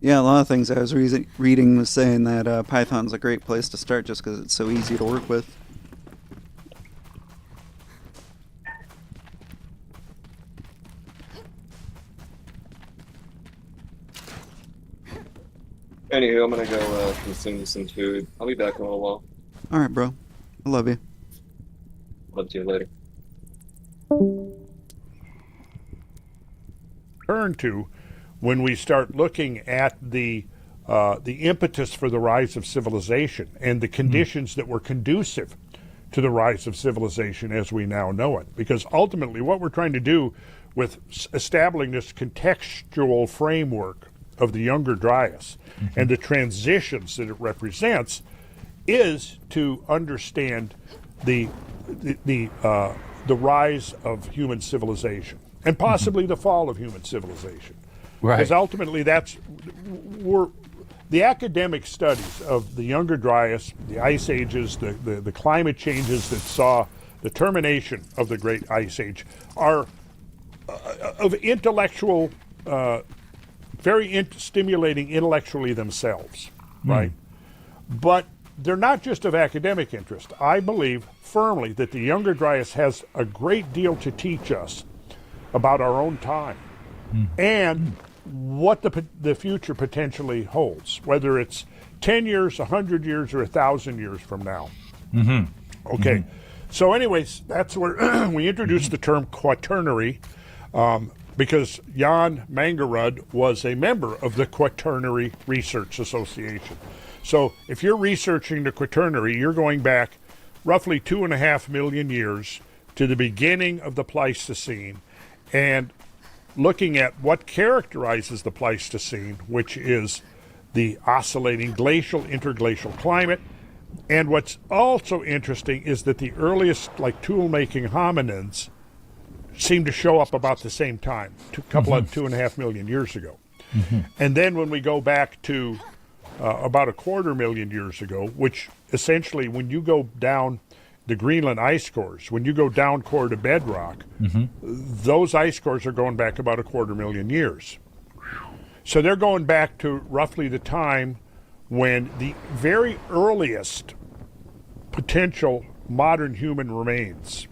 Yeah, a lot of things I was reading was saying that Python's a great place to start just because it's so easy to work with. Anywho, I'm gonna go consume some food. I'll be back in a little while. Alright, bro. I love you. Love you later. Turn to when we start looking at the impetus for the rise of civilization and the conditions that were conducive to the rise of civilization as we now know it. Because ultimately what we're trying to do with establishing this contextual framework of the Younger Dryas and the transitions that it represents is to understand the rise of human civilization and possibly the fall of human civilization. Right. Because ultimately the academic studies of the Younger Dryas, the ice ages, the climate changes that saw the termination of the Great Ice Age are of intellectual, very stimulating intellectually themselves, right? But they're not just of academic interest. I believe firmly that the Younger Dryas has a great deal to teach us about our own time and what the future potentially holds, whether it's 10 years, 100 years, or 1,000 years from now. Okay. So anyways, that's where we introduced the term quaternary, because Jan Mangerud was a member of the Quaternary Research Association. So if you're researching the Quaternary, you're going back roughly 2.5 million years to the beginning of the Pleistocene and looking at what characterizes the Pleistocene, which is the oscillating glacial, interglacial climate. And what's also interesting is that the earliest tool-making hominins seem to show up about the same time, a couple of 2.5 million years ago. And then when we go back to about 250,000 years ago, which essentially when you go down the Greenland ice cores, when you go down core to bedrock, those ice cores are going back about 250,000 years. So they're going back to roughly the time when the very earliest potential modern human remains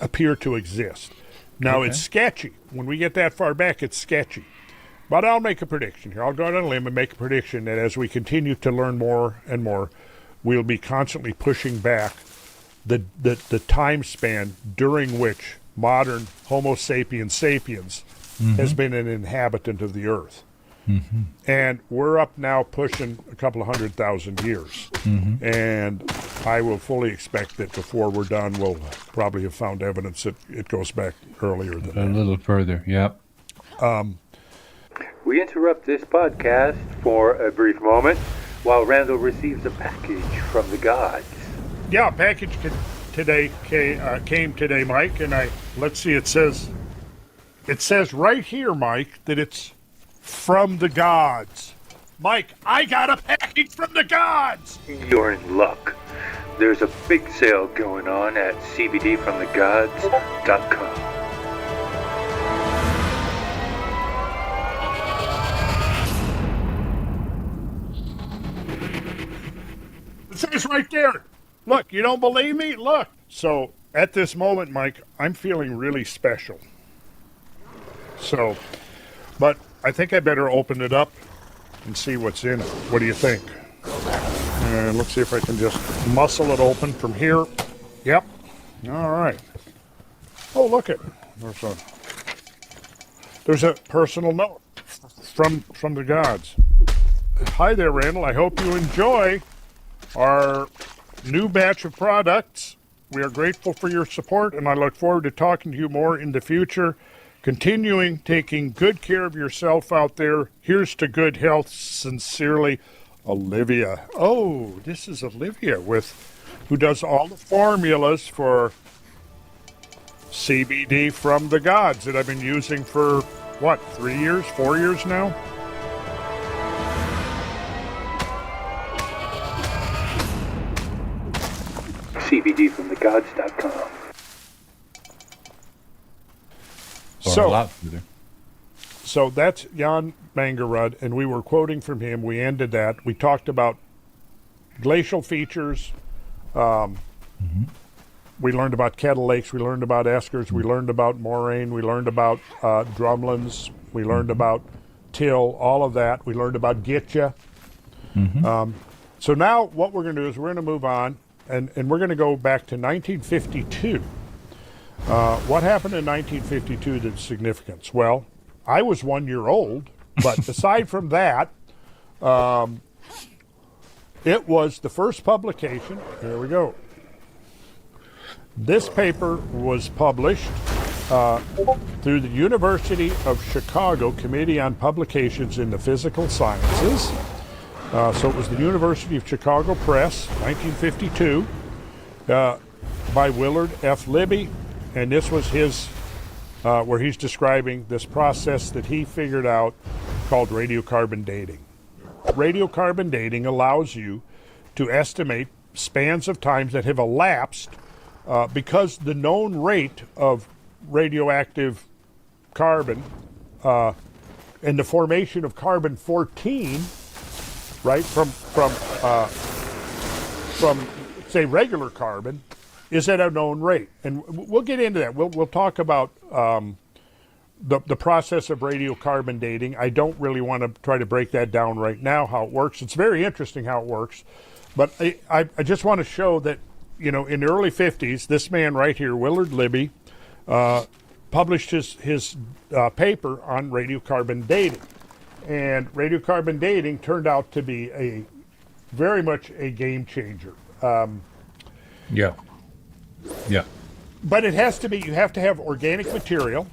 appear to exist. Now, Okay. it's sketchy. When we get that far back, it's sketchy. But I'll make a prediction here. I'll go out on a limb and make a prediction that as we continue to learn more and more, we'll be constantly pushing back the time span during which modern Homo sapiens sapiens has been an inhabitant of the Earth. And we're up now pushing a couple of 100,000 years. And I will fully expect that before we're done, we'll probably have found evidence that it goes back earlier than A that. little further, yep. We interrupt this podcast for a brief moment while Randall receives a package from the gods. Yeah, a package came today, Mike, and let's see. It says right here, Mike, that it's from the gods. Mike, I got a package from the gods. You're in luck. There's a big sale going on at cbdfromthegods.com. It says right there. Look, you don't believe me? Look. So at this moment, Mike, I'm feeling really special. So, but I think I better open it up and see what's in it. What do you think? And let's see if I can just muscle it open from here. Yep. All right. Oh, look it. There's a personal note from the gods. Hi there, Randall. I hope you enjoy our new batch of products. We are grateful for your support, and I look forward to talking to you more in the future. Continuing taking good care of yourself out there. Here's to good health. Sincerely, Olivia. Oh, this is Olivia who does all the formulas for CBD from the gods that I've been using for, 3 years, 4 years now? cbdfromthegods.com. Or a lot further. So that's Jan Mangerud, and we were quoting from him. We ended that. We talked about glacial features. We learned about kettle lakes. We learned about eskers. We learned about moraine. We learned about drumlins. We learned about till, all of that. We learned about gitcha. So now what we're going to do is we're going to move on, and we're going to go back to 1952. What happened in 1952 that's significance? Well, I was 1 year old, but aside from that, it was the first publication. Here we go. This paper was published through the University of Chicago Committee on Publications in the Physical Sciences. So it was the University of Chicago Press, 1952, by Willard F. Libby. And this was his, where he's describing this process that he figured out called radiocarbon dating. Radiocarbon dating allows you to estimate spans of times that have elapsed because the known rate of radioactive carbon and the formation of carbon-14, right, from say regular carbon, is at a known rate. And we'll get into that. We'll talk about the process of radiocarbon dating. I don't really want to try to break that down right now, how it works. It's very interesting how it works. But I just want to show that, in the early 50s, this man right here, Willard Libby, published his paper on radiocarbon dating. And radiocarbon dating turned out to be very much a game changer. Yeah. But it has to be, you have to have organic material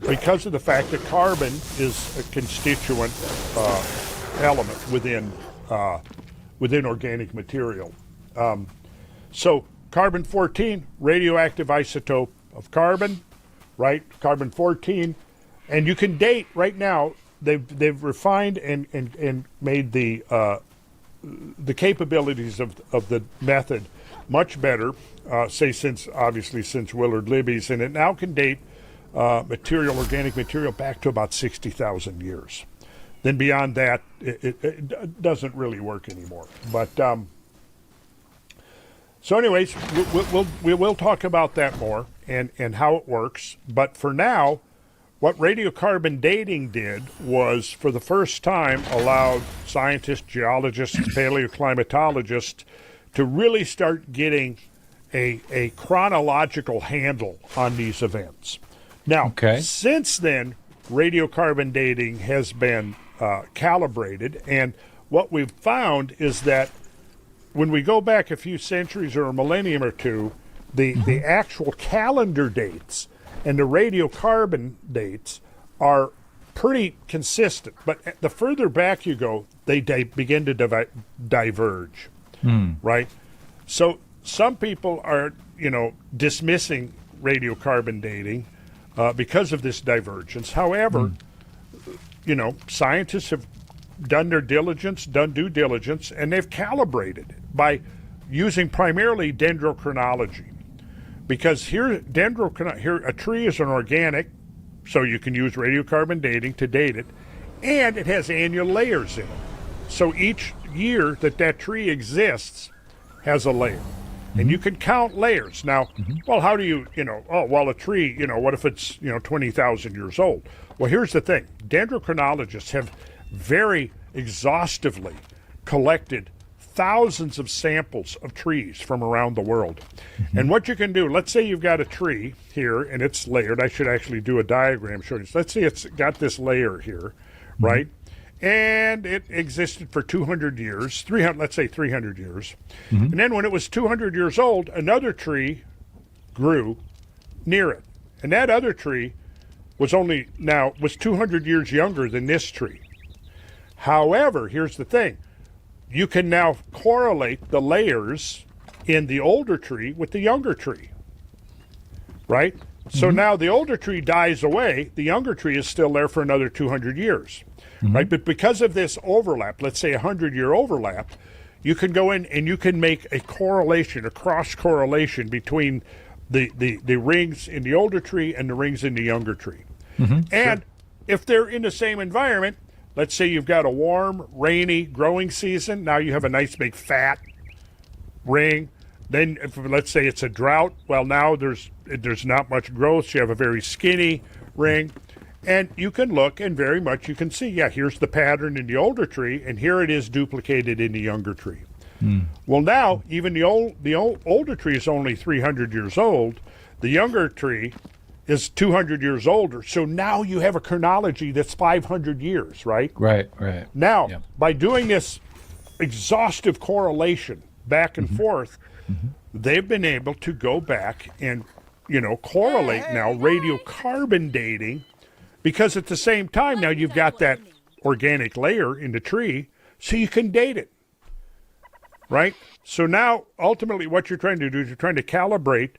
because of the fact that carbon is a constituent element within organic material. So carbon-14, radioactive isotope of carbon, right? Carbon-14, and you can date right now. They've refined and made the capabilities of the method much better, since Willard Libby's, and it now can date organic material back to about 60,000 years. Then beyond that, it doesn't really work anymore. But so anyways, we will talk about that more. and how it works. But for now, what radiocarbon dating did was, for the first time, allowed scientists, geologists, paleoclimatologists to really start getting a chronological handle on these events. Now, since then, radiocarbon dating has been calibrated, and what we've found is that when we go back a few centuries or a millennium or two, the actual calendar dates and the radiocarbon dates are pretty consistent. But the further back you go, they begin to diverge, right? So some people are, dismissing radiocarbon dating because of this divergence. However, scientists have done due diligence, and they've calibrated it by using primarily dendrochronology. Because here a tree is an organic, so you can use radiocarbon dating to date it, and it has annual layers in it. So each year that tree exists has a layer. And you can count layers. Now, well, how do you, a tree, what if it's, 20,000 years old? Well, here's the thing. Dendrochronologists have very exhaustively collected thousands of samples of trees from around the world. And what you can do, let's say you've got a tree here and it's layered. I should actually do a diagram showing you. Let's say it's got this layer here, right? And it existed for 200 years, let's say 300 years. And then when it was 200 years old, another tree grew near it. And that other tree was 200 years younger than this tree. However, here's the thing. You can now correlate the layers in the older tree with the younger tree, right? So now the older tree dies away, the younger tree is still there for another 200 years, right? But because of this overlap, let's say 100-year overlap, you can go in and you can make a correlation, a cross-correlation between the rings in the older tree and the rings in the younger tree. And if they're in the same environment, let's say you've got a warm, rainy growing season. Now you have a nice big fat ring. Then let's say it's a drought. Well, now there's not much growth. So you have a very skinny ring. And you can look and very much you can see, here's the pattern in the older tree, and here it is duplicated in the younger tree. Well, now even the older tree is only 300 years old. The younger tree is 200 years older. So now you have a chronology that's 500 years, right? Right. Now, by doing this exhaustive correlation back and forth, they've been able to go back and, correlate now radiocarbon dating, because at the same time now you've got that organic layer in the tree, so you can date it, right? So now, ultimately, what you're trying to do is you're trying to calibrate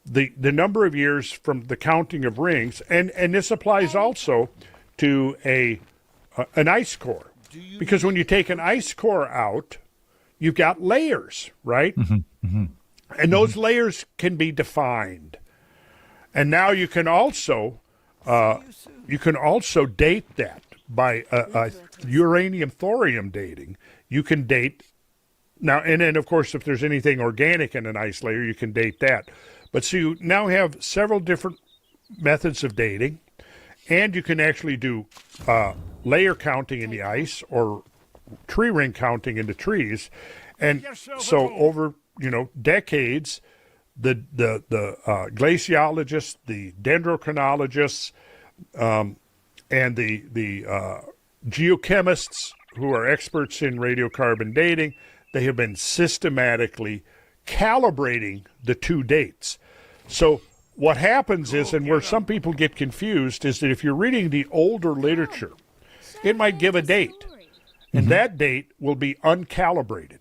the number of years from the counting of rings, and this applies also to an ice core, because when you take an ice core out, you've got layers, right? And those layers can be defined, and now you can also date that by uranium thorium dating. You can date now, and then of course if there's anything organic in an ice layer, you can date that. But so you now have several different methods of dating, and you can actually do layer counting in the ice or tree ring counting in the trees. And so over, decades, the glaciologists, the dendrochronologists, and the geochemists who are experts in radiocarbon dating, they have been systematically calibrating the two dates. So what happens is, and where some people get confused, is that if you're reading the older literature, it might give a date, and that date will be uncalibrated.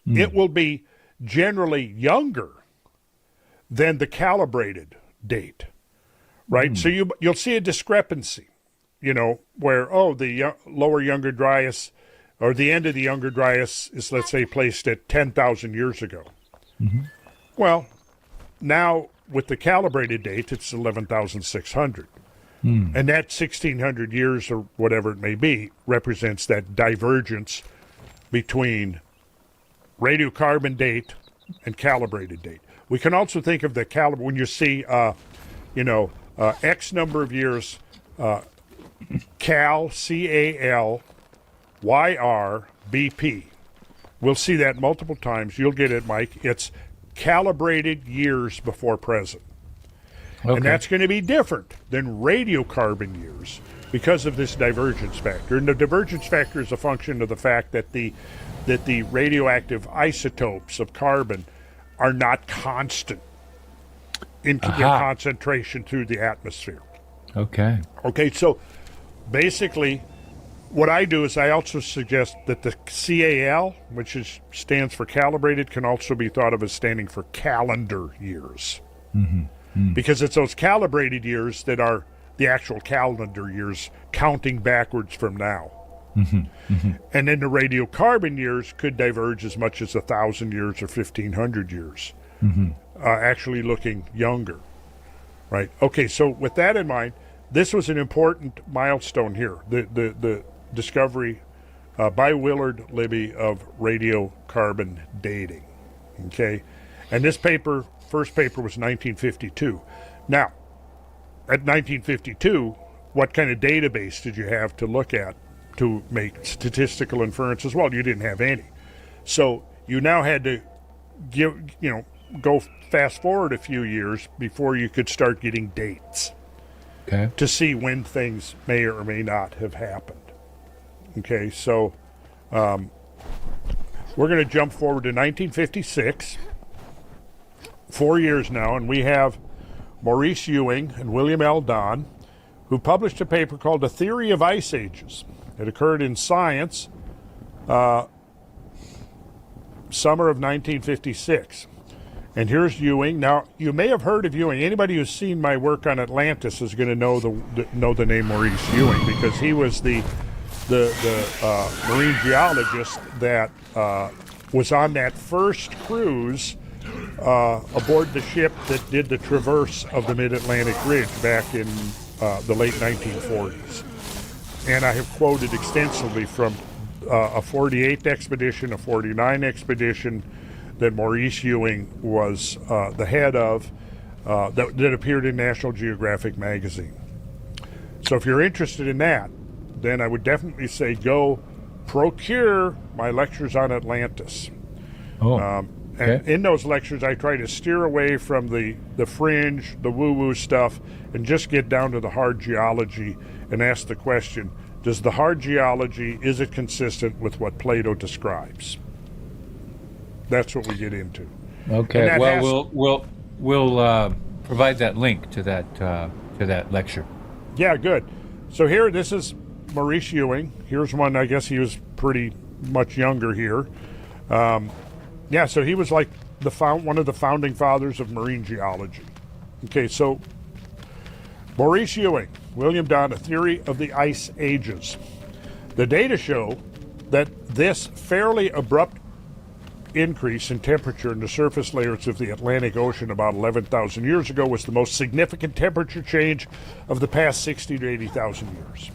It will be generally younger than the calibrated date, right? So you'll see a discrepancy, where, the lower Younger Dryas, or the end of the Younger Dryas is, let's say, placed at 10,000 years ago. Well, now with the calibrated date, it's 11,600. And that 1,600 years or whatever it may be represents that divergence between radiocarbon date and calibrated date. We can also think of the caliber when you see, X number of years, Cal, CAL, YR, BP. We'll see that multiple times. You'll get it, Mike. It's calibrated years before present. Okay. And that's going to be different than radiocarbon years because of this divergence factor. And the divergence factor is a function of the fact that the radioactive isotopes of carbon are not constant in their concentration through the atmosphere. Okay. Okay, so basically what I do is I also suggest that the CAL, which stands for calibrated, can also be thought of as standing for calendar years. Because it's those calibrated years that are the actual calendar years counting backwards from now. And then the radiocarbon years could diverge as much as 1,000 years or 1,500 years, actually looking younger. Right? Okay, so with that in mind, this was an important milestone here, the discovery by Willard Libby of radiocarbon dating. Okay? And this paper, first paper, was 1952. Now, at 1952, what kind of database did you have to look at to make statistical inferences? Well, you didn't have any. So you now had to go fast forward a few years before you could start getting dates to see when things may or may not have happened. Okay, so we're going to jump forward to 1956, 4 years now, and we have Maurice Ewing and William L. Don, who published a paper called A Theory of Ice Ages. It occurred in Science, summer of 1956. And here's Ewing. Now, you may have heard of Ewing. Anybody who's seen my work on Atlantis is going to know the name Maurice Ewing, because he was the marine geologist that was on that first cruise aboard the ship that did the traverse of the Mid-Atlantic Ridge back in the late 1940s. And I have quoted extensively from a 48 expedition, a 49 expedition that Maurice Ewing was the head of, that appeared in National Geographic magazine. So if you're interested in that, then I would definitely say go procure my lectures on Atlantis. And in those lectures, I try to steer away from the fringe, the woo-woo stuff, and just get down to the hard geology and ask the question, does the hard geology, is it consistent with what Plato describes? That's what we get into. Okay. Well, we'll provide that link to that lecture. Yeah, good. So here, this is Maurice Ewing. Here's one. I guess he was pretty much younger here. Yeah, so he was like one of the founding fathers of marine geology. Okay, so Maurice Ewing, William Don, A Theory of the Ice Ages. The data show that this fairly abrupt increase in temperature in the surface layers of the Atlantic Ocean about 11,000 years ago was the most significant temperature change of the past 60 to 80,000 years.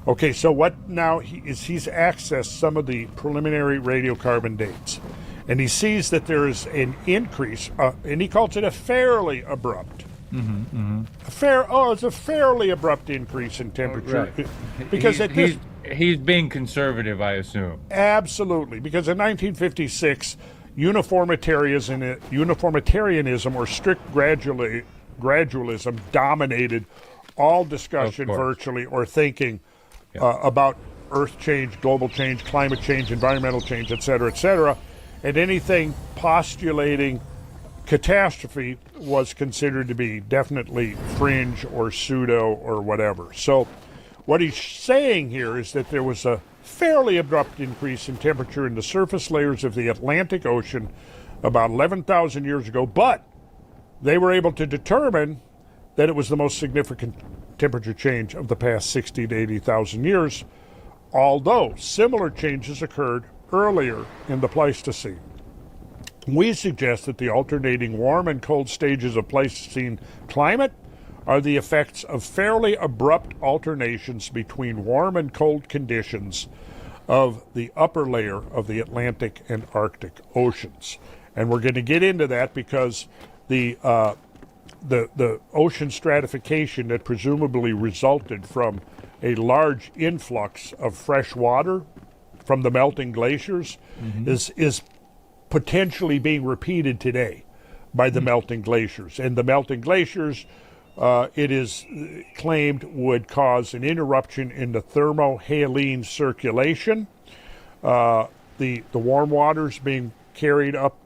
Okay, so what now he's accessed some of the preliminary radiocarbon dates, and he sees that there is an increase, and he calls it a fairly abrupt. It's a fairly abrupt increase in temperature. Right. Because he's being conservative, I assume. Absolutely, because in 1956, uniformitarianism or strict gradualism dominated all discussion virtually or thinking about earth change, global change, climate change, environmental change, et cetera, and anything postulating catastrophe was considered to be definitely fringe or pseudo or whatever. So what he's saying here is that there was a fairly abrupt increase in temperature in the surface layers of the Atlantic Ocean about 11,000 years ago, but they were able to determine that it was the most significant temperature change of the past 60 to 80,000 years, although similar changes occurred earlier in the Pleistocene. We suggest that the alternating warm and cold stages of Pleistocene climate are the effects of fairly abrupt alternations between warm and cold conditions of the upper layer of the Atlantic and Arctic Oceans. And we're going to get into that because the ocean stratification that presumably resulted from a large influx of fresh water from the melting glaciers is potentially being repeated today by the melting glaciers. And the melting glaciers, it is claimed, would cause an interruption in the thermohaline circulation. The warm waters being carried up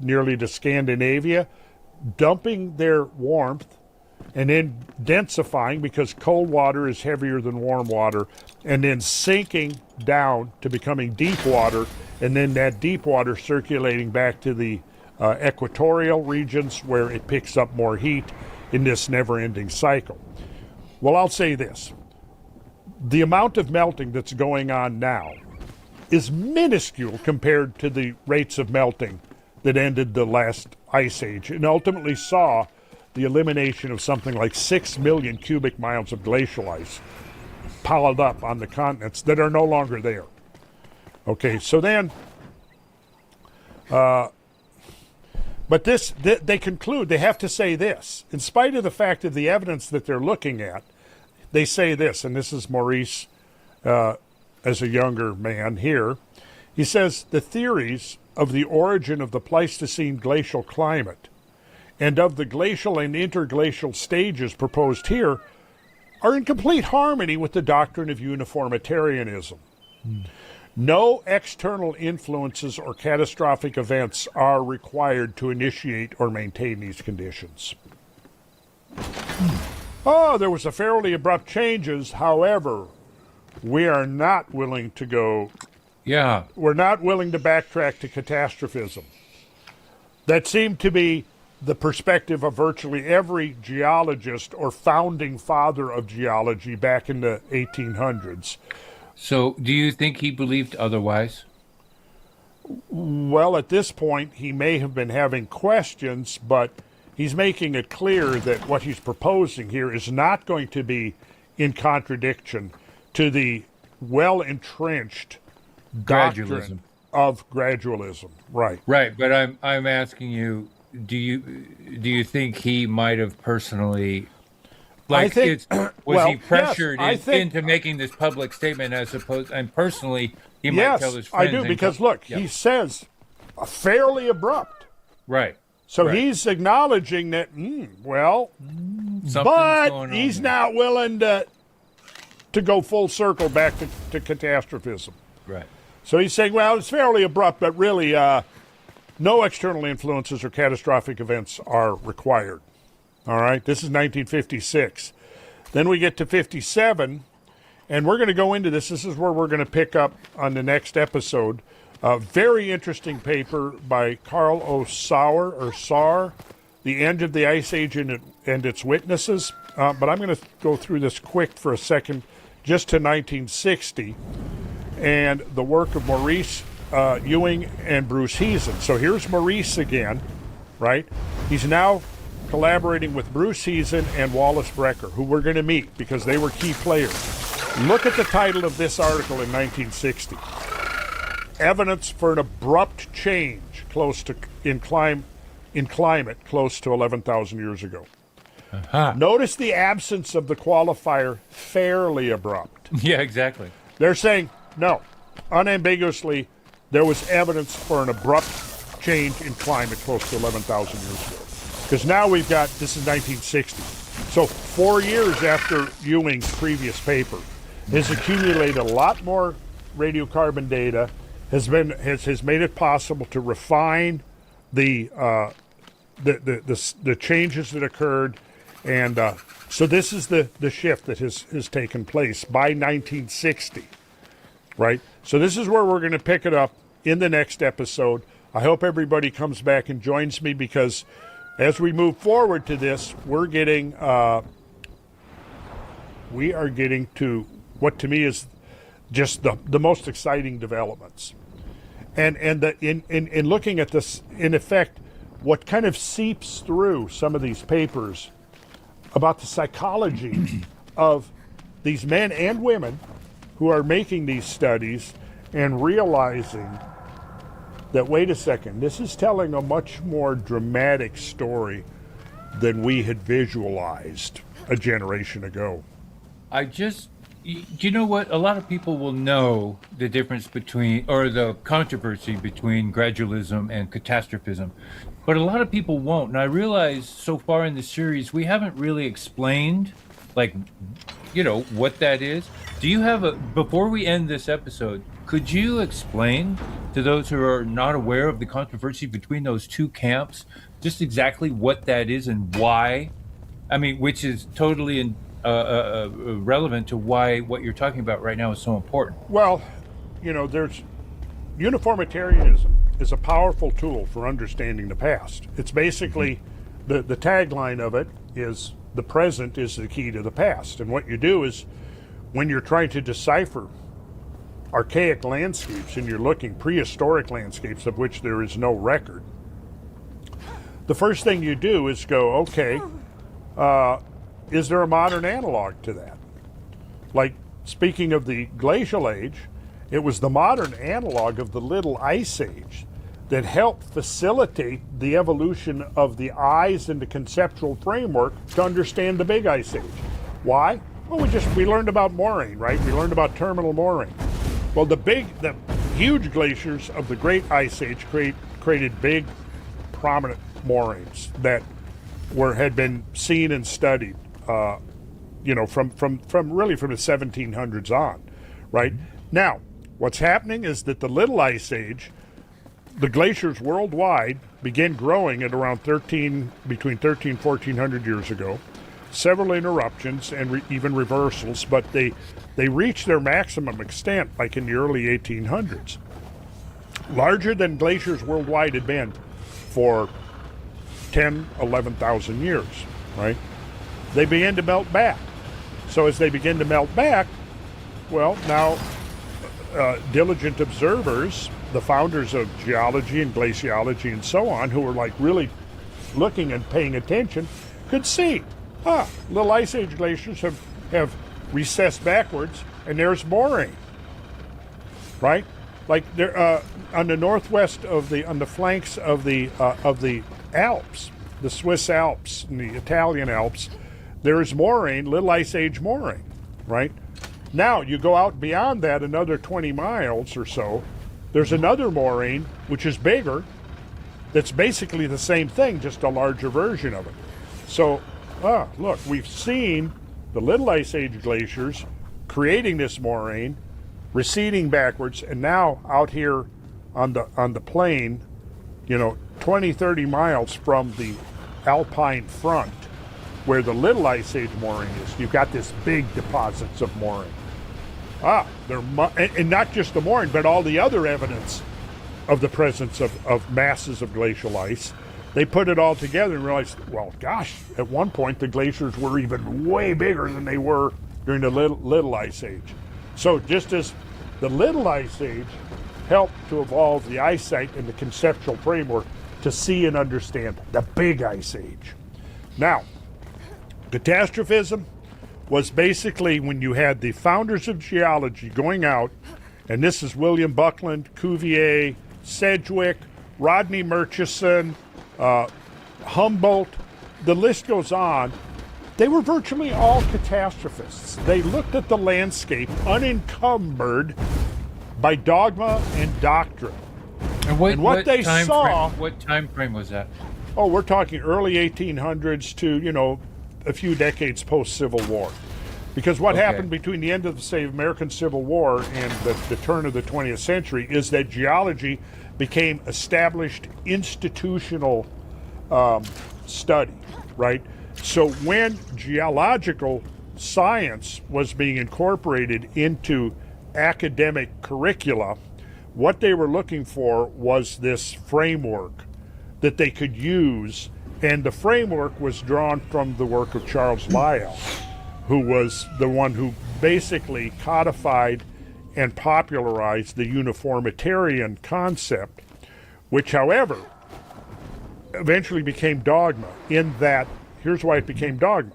nearly to Scandinavia, dumping their warmth and then densifying because cold water is heavier than warm water, and then sinking down to becoming deep water, and then that deep water circulating back to the equatorial regions where it picks up more heat in this never-ending cycle. Well, I'll say this. The amount of melting that's going on now is minuscule compared to the rates of melting that ended the last ice age and ultimately saw the elimination of something like 6 million cubic miles of glacial ice piled up on the continents that are no longer there. Okay, so then, but they conclude, they have to say this. In spite of the fact of the evidence that they're looking at, they say this, and this is Maurice as a younger man here. He says, the theories of the origin of the Pleistocene glacial climate and of the glacial and interglacial stages proposed here are in complete harmony with the doctrine of uniformitarianism. No external influences or catastrophic events are required to initiate or maintain these conditions. Oh, there was a fairly abrupt changes. However, we are not willing to go. Yeah. We're not willing to backtrack to catastrophism. That seemed to be the perspective of virtually every geologist or founding father of geology back in the 1800s. So, do you think he believed otherwise? Well, at this point, he may have been having questions, but he's making it clear that what he's proposing here is not going to be in contradiction to the well-entrenched doctrine of gradualism. Right. Right, but I'm asking you, do you think he might have personally, like, I think, was he pressured yes, into making this public statement as opposed, and personally, he might tell his friends? I do, because look, he says fairly abrupt. Right. So right. he's acknowledging that, but he's not willing to go full circle back to catastrophism. Right. So he's saying, well, it's fairly abrupt, but really no external influences or catastrophic events are required. All right, this is 1956. Then we get to 57, and we're going to go into this. This is where we're going to pick up on the next episode. A very interesting paper by Carl O. Saar, The End of the Ice Age and Its Witnesses. But I'm going to go through this quick for a second, just to 1960, and the work of Maurice Ewing and Bruce Heason. So here's Maurice again, right? He's now collaborating with Bruce Heason and Wallace Brecker, who we're going to meet because they were key players. Look at the title of this article in 1960. Evidence for an abrupt change close to in climate close to 11,000 years ago. Uh-huh. Notice the absence of the qualifier fairly abrupt. Yeah, exactly. They're saying, no, unambiguously, there was evidence for an abrupt change in climate close to 11,000 years ago. Because now we've got, this is 1960. So 4 years after Ewing's previous paper, has accumulated a lot more radiocarbon data, has made it possible to refine the changes that occurred, and so this is the shift that has taken place by 1960, right? So this is where we're going to pick it up in the next episode. I hope everybody comes back and joins me, because as we move forward to this, we are getting to what to me is just the most exciting developments. And in looking at this, in effect, what kind of seeps through some of these papers about the psychology of these men and women who are making these studies and realizing that, wait a second, this is telling a much more dramatic story than we had visualized a generation ago. Do you know what? A lot of people will know the difference between, or the controversy between gradualism and catastrophism, but a lot of people won't. And I realize so far in the series, we haven't really explained, like, what that is. Do you have before we end this episode, could you explain to those who are not aware of the controversy between those two camps, just exactly what that is and why? I mean, which is totally relevant to why what you're talking about right now is so important. Well, there's uniformitarianism is a powerful tool for understanding the past. It's basically the tagline of it is the present is the key to the past. And what you do is when you're trying to decipher archaic landscapes and you're looking prehistoric landscapes of which there is no record, the first thing you do is go, okay, is there a modern analog to that? Like, speaking of the glacial age, it was the modern analog of the Little Ice Age that helped facilitate the evolution of the eyes and the conceptual framework to understand the Big Ice Age. Why? Well, we learned about moraine, right? We learned about terminal moraine. Well, the huge glaciers of the Great Ice Age created big, prominent moraines that had been seen and studied, from really from the 1700s on, right? Now, what's happening is that the Little Ice Age, the glaciers worldwide began growing at around between 13 and 1400 years ago. Several interruptions and even reversals, but they reached their maximum extent like in the early 1800s. Larger than glaciers worldwide had been for 10, 11,000 years, right? They began to melt back. So as they begin to melt back, well, now diligent observers, the founders of geology and glaciology and so on, who were like really looking and paying attention, could see, Little Ice Age glaciers have recessed backwards, and there's moraine, right? Like there on the northwest on the flanks of the Alps, the Swiss Alps and the Italian Alps, there is moraine, Little Ice Age moraine, right? Now you go out beyond that another 20 miles or so, there's another moraine which is bigger, that's basically the same thing, just a larger version of it. So, look, we've seen the Little Ice Age glaciers creating this moraine, receding backwards, and now out here on the plain, 20, 30 miles from the alpine front, where the Little Ice Age moraine is, you've got this big deposits of moraine. And not just the moraine, but all the other evidence of the presence of masses of glacial ice. They put it all together and realized, well, gosh, at one point the glaciers were even way bigger than they were during the Little Ice Age. So just as the Little Ice Age helped to evolve the eyesight and the conceptual framework to see and understand the Big Ice Age. Now, catastrophism was basically when you had the founders of geology going out, and this is William Buckland, Cuvier, Sedgwick, Rodney Murchison, Humboldt, the list goes on. They were virtually all catastrophists. They looked at the landscape unencumbered by dogma and doctrine. And what they saw... What time frame was that? Oh, we're talking early 1800s to, a few decades post-Civil War. Because what happened between the end of, say, American Civil War and the turn of the 20th century is that geology became established institutional study, right? So when geological science was being incorporated into academic curricula, what they were looking for was this framework that they could use, and the framework was drawn from the work of Charles Lyell, who was the one who basically codified and popularized the uniformitarian concept, which, however, eventually became dogma in that, here's why it became dogma.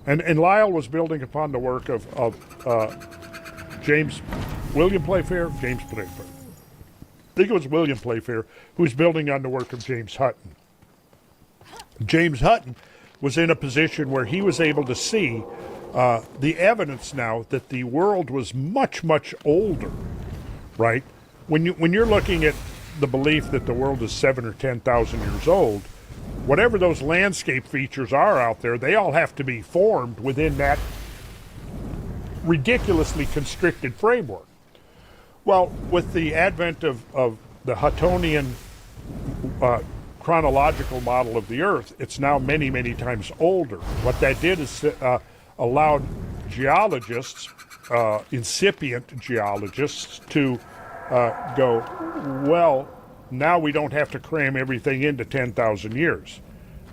And Lyell was building upon the work of William Playfair. think it was William Playfair, who was building on the work of James Hutton. James Hutton was in a position where he was able to see the evidence now that the world was much, much older, right? When you're looking at the belief that the world is 7,000 or 10,000 years old, whatever those landscape features are out there, they all have to be formed within that ridiculously constricted framework. Well, with the advent of the Huttonian chronological model of the Earth, it's now many, many times older. What that did is allowed geologists, incipient geologists, to go, well, now we don't have to cram everything into 10,000 years.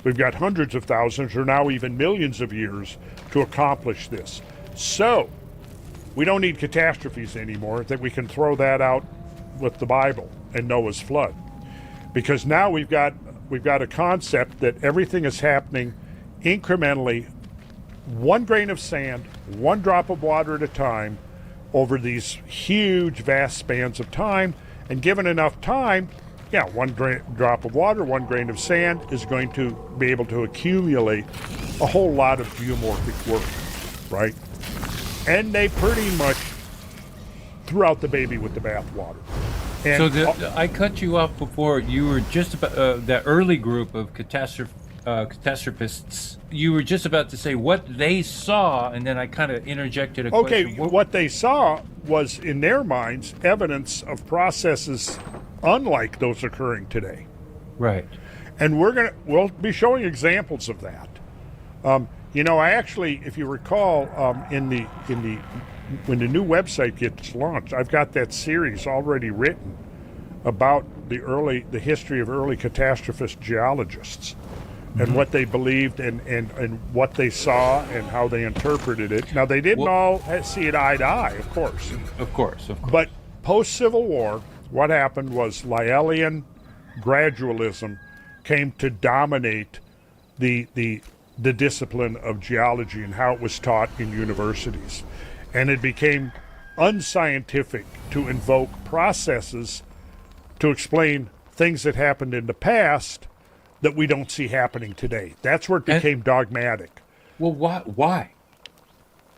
We've got hundreds of thousands or now even millions of years to accomplish this. So we don't need catastrophes anymore, that we can throw that out with the Bible and Noah's flood. Because now we've got a concept that everything is happening incrementally, one grain of sand, one drop of water at a time, over these huge, vast spans of time. And given enough time, yeah, one drop of water, one grain of sand is going to be able to accumulate a whole lot of geomorphic work, right? And they pretty much threw out the baby with the bathwater. And so I cut you off before. You were just about that early group of catastrophists. You were just about to say what they saw, and then I kind of interjected a question. Okay, what they saw was, in their minds, evidence of processes unlike those occurring today. Right. And we'll be showing examples of that. I actually, if you recall, when the new website gets launched, I've got that series already written about the history of early catastrophist geologists and what they believed and what they saw and how they interpreted it. Now, they didn't all see it eye to eye, of course. Of course. But post-Civil War, what happened was Lyellian gradualism came to dominate the discipline of geology and how it was taught in universities. And it became unscientific to invoke processes to explain things that happened in the past that we don't see happening today. That's where it became dogmatic. Well, why?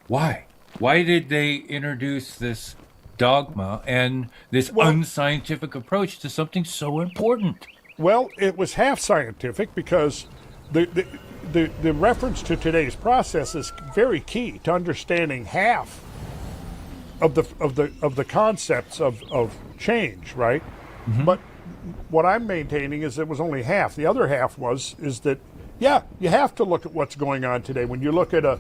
Why did they introduce this dogma and this unscientific approach to something so important? Well, it was half scientific because the reference to today's process is very key to understanding half of the concepts of change, right? Mm-hmm. But what I'm maintaining is it was only half. The other half is that you have to look at what's going on today. When you look at a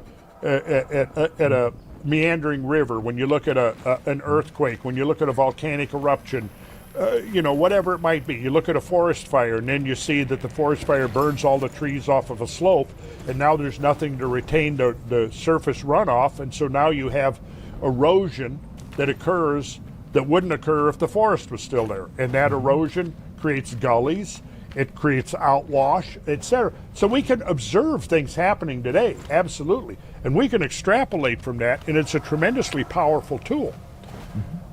meandering river, when you look at an earthquake, when you look at a volcanic eruption, whatever it might be. You look at a forest fire, and then you see that the forest fire burns all the trees off of a slope, and now there's nothing to retain the surface runoff, and so now you have erosion that occurs that wouldn't occur if the forest was still there. And that erosion creates gullies, it creates outwash, etc. So we can observe things happening today, absolutely. And we can extrapolate from that, and it's a tremendously powerful tool.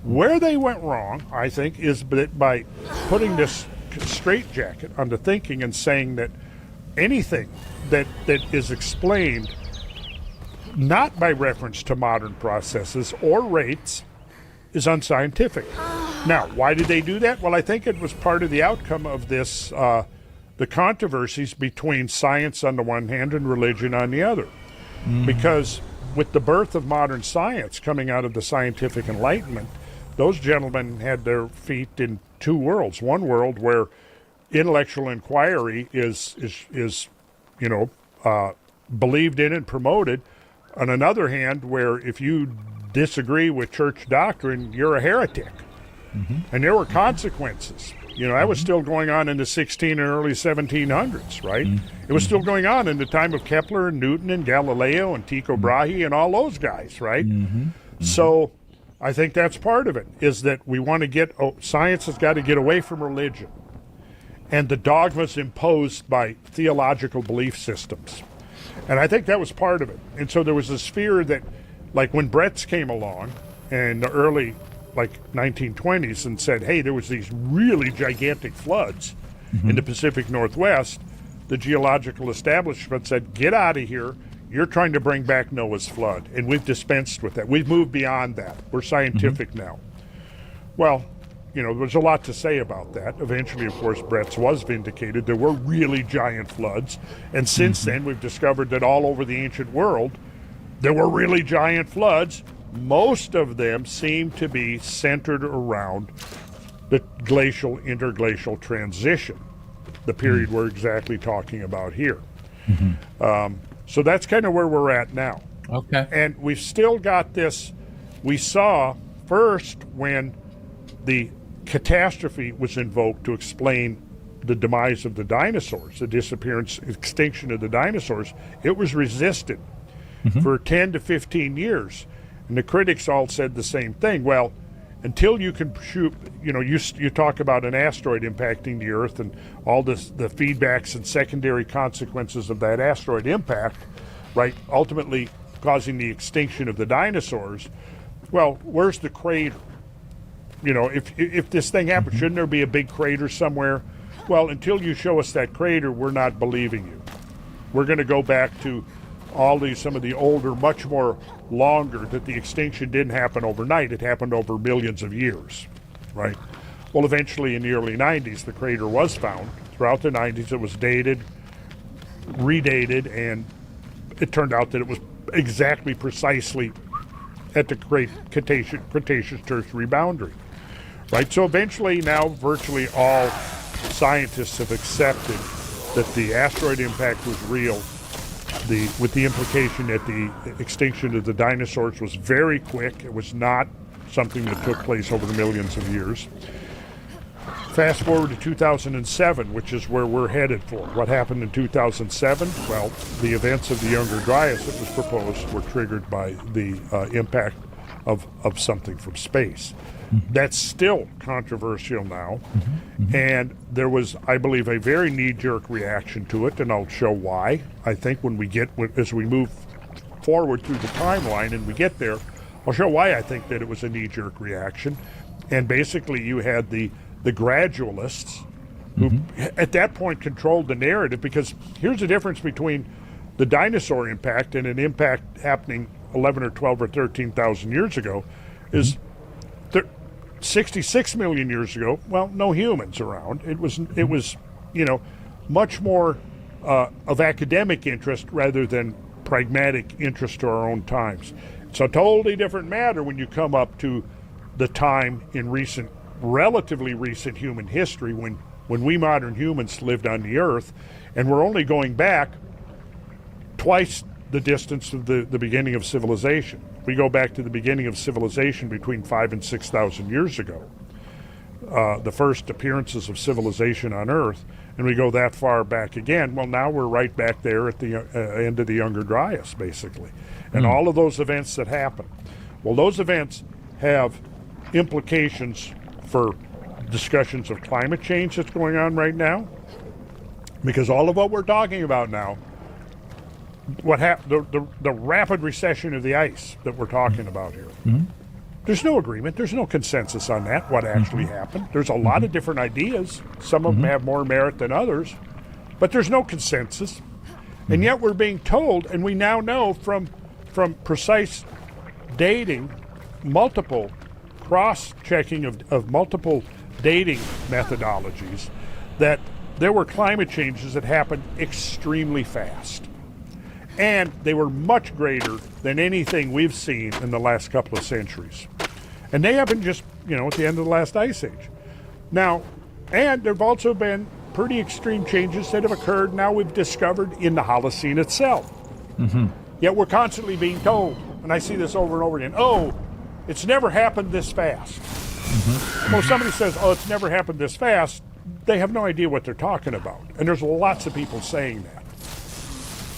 Where they went wrong, I think, is that by putting this straitjacket onto thinking and saying that anything that is explained not by reference to modern processes or rates is unscientific. Now, why did they do that? Well, I think it was part of the outcome of this, the controversies between science on the one hand and religion on the other. Mm-hmm. Because with the birth of modern science coming out of the scientific Enlightenment, those gentlemen had their feet in two worlds. One world where intellectual inquiry is believed in and promoted. On another hand, where if you disagree with church doctrine, you're a heretic. Mm-hmm. And there were consequences. That was still going on in the 16 and early 1700s, right? Mm-hmm. It was still going on in the time of Kepler and Newton and Galileo and Tycho Brahe and all those guys, right? Mm-hmm. Mm-hmm. So I think that's part of it, is that we want to science has got to get away from religion and the dogmas imposed by theological belief systems. And I think that was part of it. And so there was this fear that, like when Bretts came along in the early like 1920s and said, hey, there was these really gigantic floods in the Pacific Northwest, the geological establishment said, get out of here. You're trying to bring back Noah's flood. And we've dispensed with that. We've moved beyond that. We're scientific now. Well, there's a lot to say about that. Eventually, of course, Brett's was vindicated. There were really giant floods. And since then, we've discovered that all over the ancient world, there were really giant floods. Most of them seem to be centered around the glacial interglacial transition, the period we're exactly talking about here. So that's kind of where we're at now. Okay. And we've still got this. We saw first when the catastrophe was invoked to explain the demise of the dinosaurs, the disappearance, extinction of the dinosaurs, it was resisted for 10 to 15 years. And the critics all said the same thing. Well, until you can shoot, you talk about an asteroid impacting the Earth and all the feedbacks and secondary consequences of that asteroid impact, right, ultimately causing the extinction of the dinosaurs. Well, where's the crater? If this thing happened, shouldn't there be a big crater somewhere? Well, until you show us that crater, we're not believing you. We're going to go back to some of the older, much more longer, that the extinction didn't happen overnight. It happened over millions of years, right? Well, eventually in the early 90s, the crater was found. Throughout the 90s, it was dated, redated, and it turned out that it was exactly precisely at the Cretaceous Tertiary boundary, right? So eventually now virtually all scientists have accepted that the asteroid impact was real, with the implication that the extinction of the dinosaurs was very quick. It was not something that took place over the millions of years. Fast forward to 2007, which is where we're headed for. What happened in 2007? Well, the events of the Younger Dryas that was proposed were triggered by the impact of something from space. That's still controversial now. And there was, I believe, a very knee-jerk reaction to it, and I'll show why. I think as we move forward through the timeline and we get there, I'll show why I think that it was a knee-jerk reaction. And basically you had the gradualists who at that point controlled the narrative, because here's the difference between the dinosaur impact and an impact happening 11 or 12 or 13,000 years ago is 66 million years ago, well, no humans around. It was much more of academic interest rather than pragmatic interest to our own times. It's a totally different matter when you come up to the time in relatively recent human history when we modern humans lived on the Earth, and we're only going back twice the distance of the beginning of civilization. We go back to the beginning of civilization between 5,000 and 6,000 years ago, the first appearances of civilization on Earth, and we go that far back again. Well, now we're right back there at the end of the Younger Dryas, basically, and all of those events that happen. Well, those events have implications for discussions of climate change that's going on right now, because all of what we're talking about now, the rapid recession of the ice that we're talking about here, there's no agreement, there's no consensus on that, what actually happened. There's a lot of different ideas. Some of them have more merit than others, but there's no consensus. And yet we're being told, and we now know from precise dating, multiple cross-checking of multiple dating methodologies, that there were climate changes that happened extremely fast. And they were much greater than anything we've seen in the last couple of centuries. And they happened just, at the end of the last ice age. Now, and there have also been pretty extreme changes that have occurred, now we've discovered, in the Holocene itself. Yet we're constantly being told, and I see this over and over again, oh, it's never happened this fast. Well, if somebody says, oh, it's never happened this fast, they have no idea what they're talking about. And there's lots of people saying that.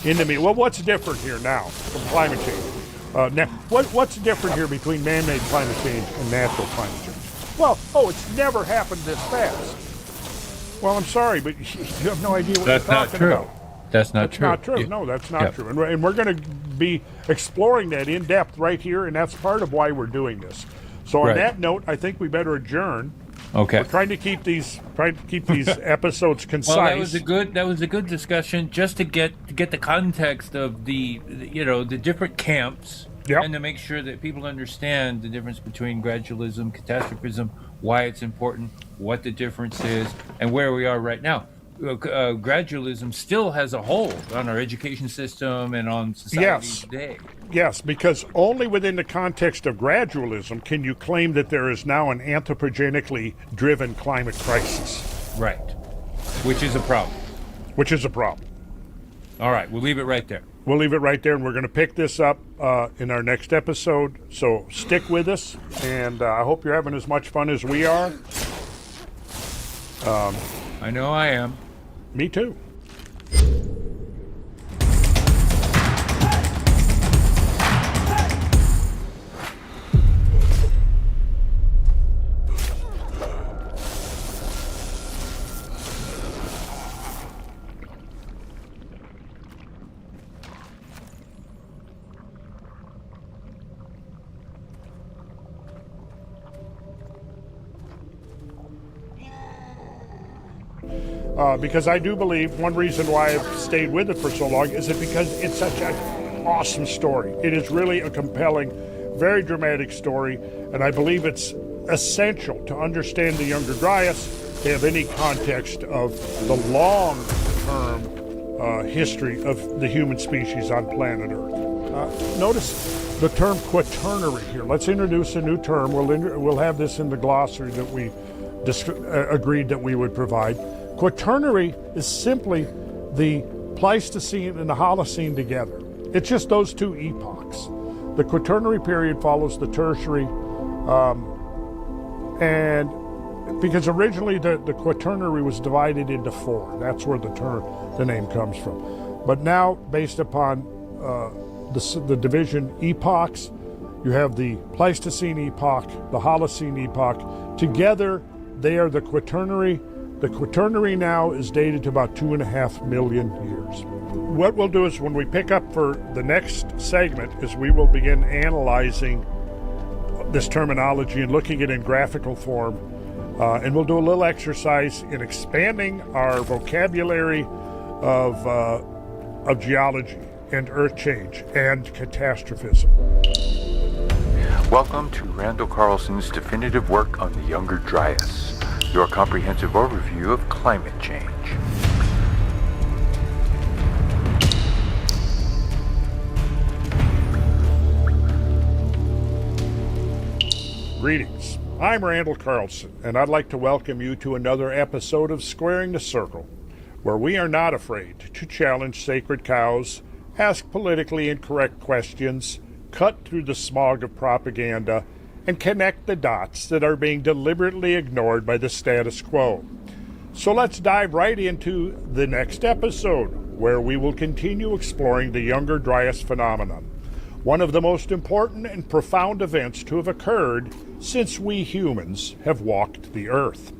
Well, what's different here now from climate change? What's different here between man-made climate change and natural climate change? Well, it's never happened this fast. Well, I'm sorry, but you have no idea what you're talking about. That's not true. Not true. No, that's not true. And we're going to be exploring that in depth right here, and that's part of why we're doing this. So on Right. that note, I think we better adjourn. Okay. We're trying to keep these episodes concise. Well, that was a good discussion just to get the context of the different camps, and to make sure that people understand the difference between gradualism, catastrophism, why it's important, what the difference is, and where we are right now. Gradualism still has a hold on our education system and on society today. Yes, because only within the context of gradualism can you claim that there is now an anthropogenically driven climate crisis. Right. Which is a problem. All right, we'll leave it right there. We'll leave it right there, and we're going to pick this up in our next episode. So stick with us, and I hope you're having as much fun as we are. I know I am. Me too. Because I do believe one reason why I've stayed with it for so long is it because it's such an awesome story. It is really a compelling, very dramatic story, and I believe it's essential to understand the Younger Dryas to have any context of the long-term history of the human species on planet Earth. Notice the term quaternary here. Let's introduce a new term. We'll have this in the glossary that we agreed that we would provide. Quaternary is simply the Pleistocene and the Holocene together. It's just those two epochs. The Quaternary period follows the Tertiary, and because originally the Quaternary was divided into four. That's where the name comes from. But now, based upon the division epochs, you have the Pleistocene epoch, the Holocene epoch. Together, they are the Quaternary. The Quaternary now is dated to about 2.5 million years. What we'll do is when we pick up for the next segment is we will begin analyzing this terminology and looking at it in graphical form. And we'll do a little exercise in expanding our vocabulary of geology and earth change and catastrophism. Welcome to Randall Carlson's definitive work on the Younger Dryas, your comprehensive overview of climate change. Greetings. I'm Randall Carlson, and I'd like to welcome you to another episode of Squaring the Circle, where we are not afraid to challenge sacred cows, ask politically incorrect questions, cut through the smog of propaganda, and connect the dots that are being deliberately ignored by the status quo. So let's dive right into the next episode, where we will continue exploring the Younger Dryas phenomenon, one of the most important and profound events to have occurred since we humans have walked the earth,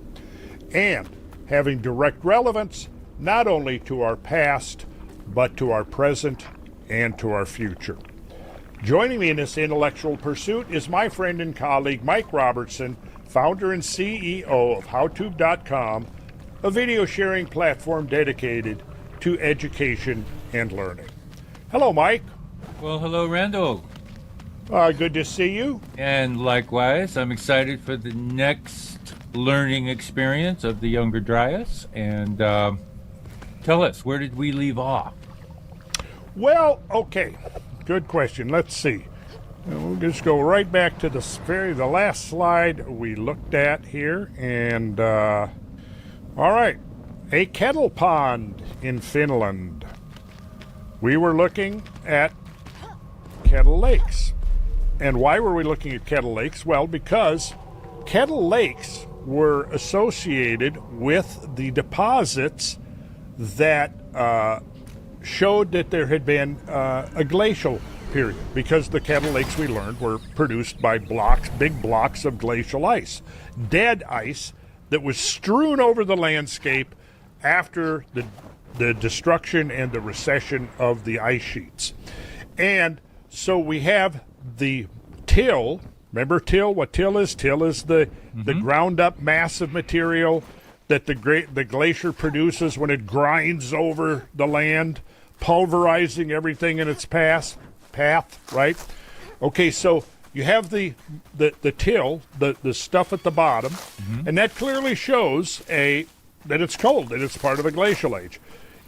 and having direct relevance not only to our past, but to our present and to our future. Joining me in this intellectual pursuit is my friend and colleague Mike Robertson, founder and CEO of HowTube.com, a video sharing platform dedicated to education and learning. Hello, Mike. Well, hello, Randall. Good to see you. And likewise, I'm excited for the next learning experience of the Younger Dryas. And tell us, where did we leave off? Well, okay. Good question. Let's see. We'll just go right back to the last slide we looked at here. And, all right. A kettle pond in Finland. We were looking at kettle lakes. And why were we looking at kettle lakes? Well, because kettle lakes were associated with the deposits that showed that there had been a glacial period, because the kettle lakes, we learned, were produced by big blocks of glacial ice, dead ice that was strewn over the landscape after the destruction and the recession of the ice sheets. And so we have the till Remember till? What till is? Till is the ground up mass of material that the glacier produces when it grinds over the land, pulverizing everything in its path, right? Okay, so you have the till, the stuff at the bottom, and that clearly shows that it's cold, that it's part of a glacial age.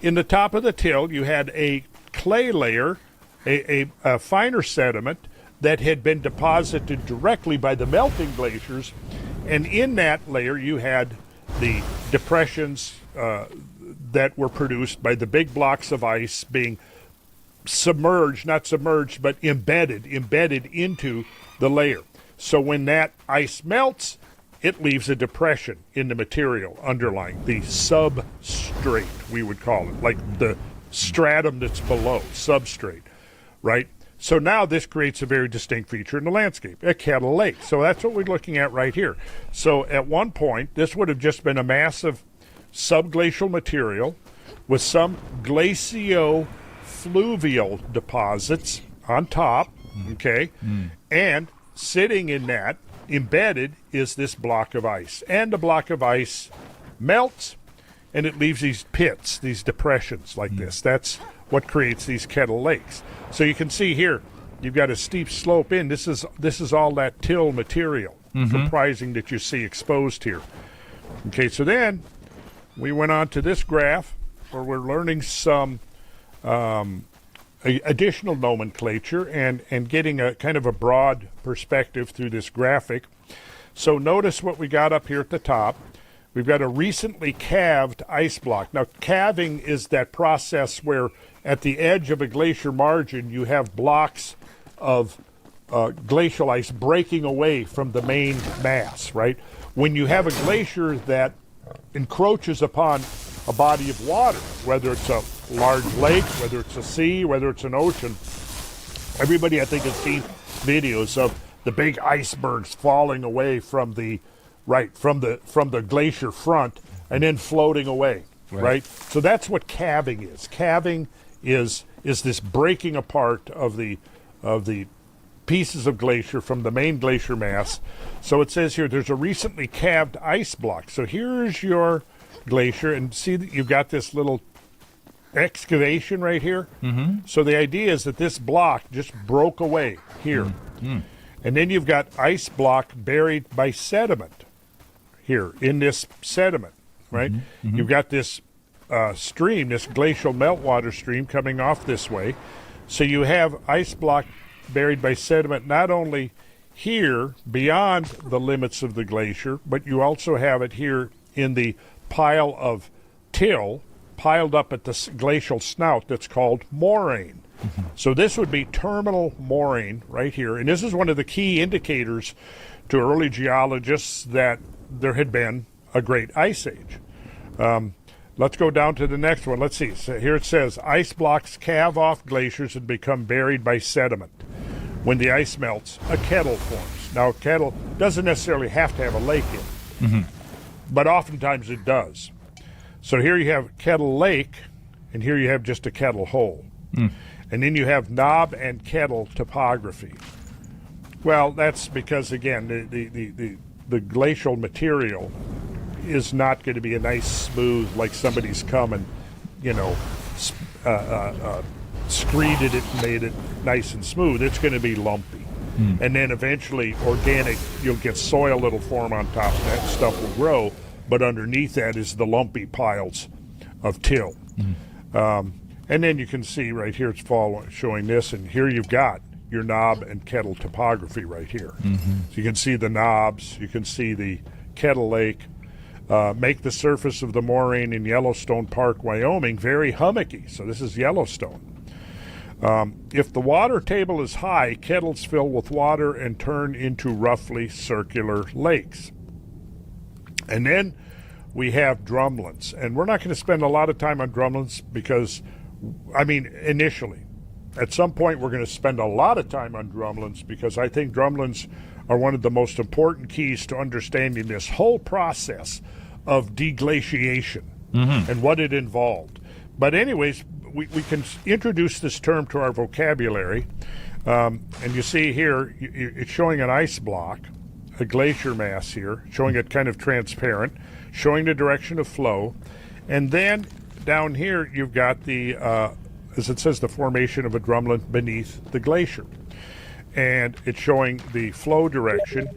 In the top of the till, you had a clay layer, a finer sediment that had been deposited directly by the melting glaciers, and in that layer you had the depressions that were produced by the big blocks of ice being not submerged, but embedded into the layer. So when that ice melts, it leaves a depression in the material underlying, the substrate, we would call it, like the stratum that's below, substrate, right? So now this creates a very distinct feature in the landscape, a kettle lake. So that's what we're looking at right here. So at one point, this would have just been a massive subglacial material with some glaciofluvial deposits on top, okay? And sitting in that, embedded, is this block of ice. And the block of ice melts, and it leaves these pits, these depressions like this. That's what creates these kettle lakes. So you can see here, you've got a steep slope in. This is all that till material comprising that you see exposed here. Okay, so then we went on to this graph where we're learning some additional nomenclature and getting a kind of a broad perspective through this graphic. So notice what we got up here at the top. We've got a recently calved ice block. Now, calving is that process where at the edge of a glacier margin you have blocks of glacial ice breaking away from the main mass, right? When you have a glacier that encroaches upon a body of water, whether it's a large lake, whether it's a sea, whether it's an ocean, everybody I think has seen videos of the big icebergs falling away from the glacier front and then floating away, right? So that's what calving is. Calving is this breaking apart of the pieces of glacier from the main glacier mass. So it says here there's a recently calved ice block. So here's your glacier, and see that you've got this little excavation right here. So the idea is that this block just broke away here. And then you've got ice block buried by sediment here in this sediment, right? You've got this stream, this glacial meltwater stream coming off this way. So you have ice block buried by sediment not only here beyond the limits of the glacier, but you also have it here in the pile of till piled up at the glacial snout that's called moraine. So this would be terminal moraine right here. And this is one of the key indicators to early geologists that there had been a great ice age. Let's go down to the next one. Let's see. So here it says, ice blocks calve off glaciers and become buried by sediment. When the ice melts, a kettle forms. Now, a kettle doesn't necessarily have to have a lake in it, but oftentimes it does. So here you have kettle lake, and here you have just a kettle hole. And then you have knob and kettle topography. Well, that's because, again, the glacial material is not going to be a nice smooth, like somebody's come and, screeded it and made it nice and smooth. It's going to be lumpy. And then eventually organic, you'll get soil that'll form on top, and that stuff will grow, but underneath that is the lumpy piles of till. And then you can see right here, it's showing this, and here you've got your knob and kettle topography right here. So you can see the knobs, you can see the kettle lake, make the surface of the moraine in Yellowstone Park, Wyoming, very hummocky. So this is Yellowstone. If the water table is high, kettles fill with water and turn into roughly circular lakes. And then we have drumlins. And we're not going to spend a lot of time on drumlins because, initially. At some point, we're going to spend a lot of time on drumlins because I think drumlins are one of the most important keys to understanding this whole process of deglaciation and what it involved. But anyways, we can introduce this term to our vocabulary. And you see here, it's showing an ice block, a glacier mass here, showing it kind of transparent, showing the direction of flow. And then down here, you've got the, as it says, the formation of a drumlin beneath the glacier. And it's showing the flow direction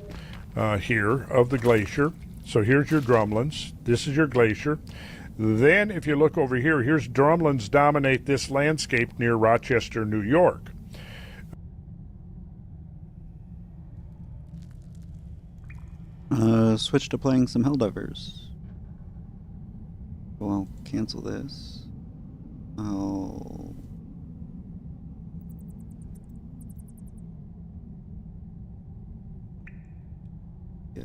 here of the glacier. So here's your drumlins. This is your glacier. Then if you look over here, here's drumlins dominate this landscape near Rochester, New York. Switch to playing some Helldivers. Well, I'll cancel this. I'll... Yes.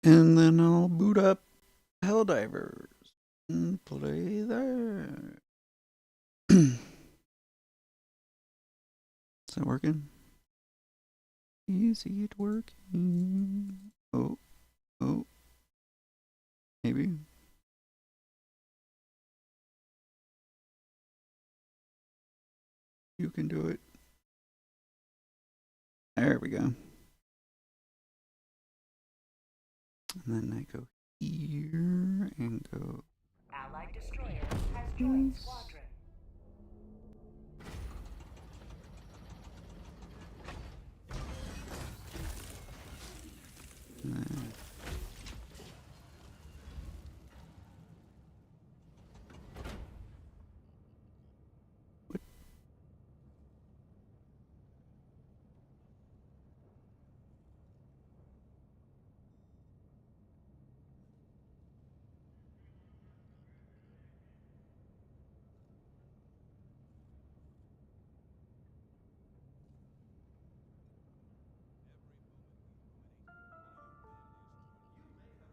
And then I'll boot up Helldivers and play there. Is that working? Is it working? Oh. Maybe. You can do it. There we go. And then I go here and go. Allied destroyer has joined squadron.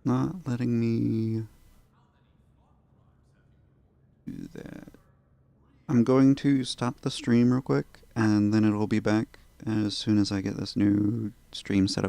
Not letting me do that. I'm going to stop the stream real quick, and then it'll be back as soon as I get this new stream set up.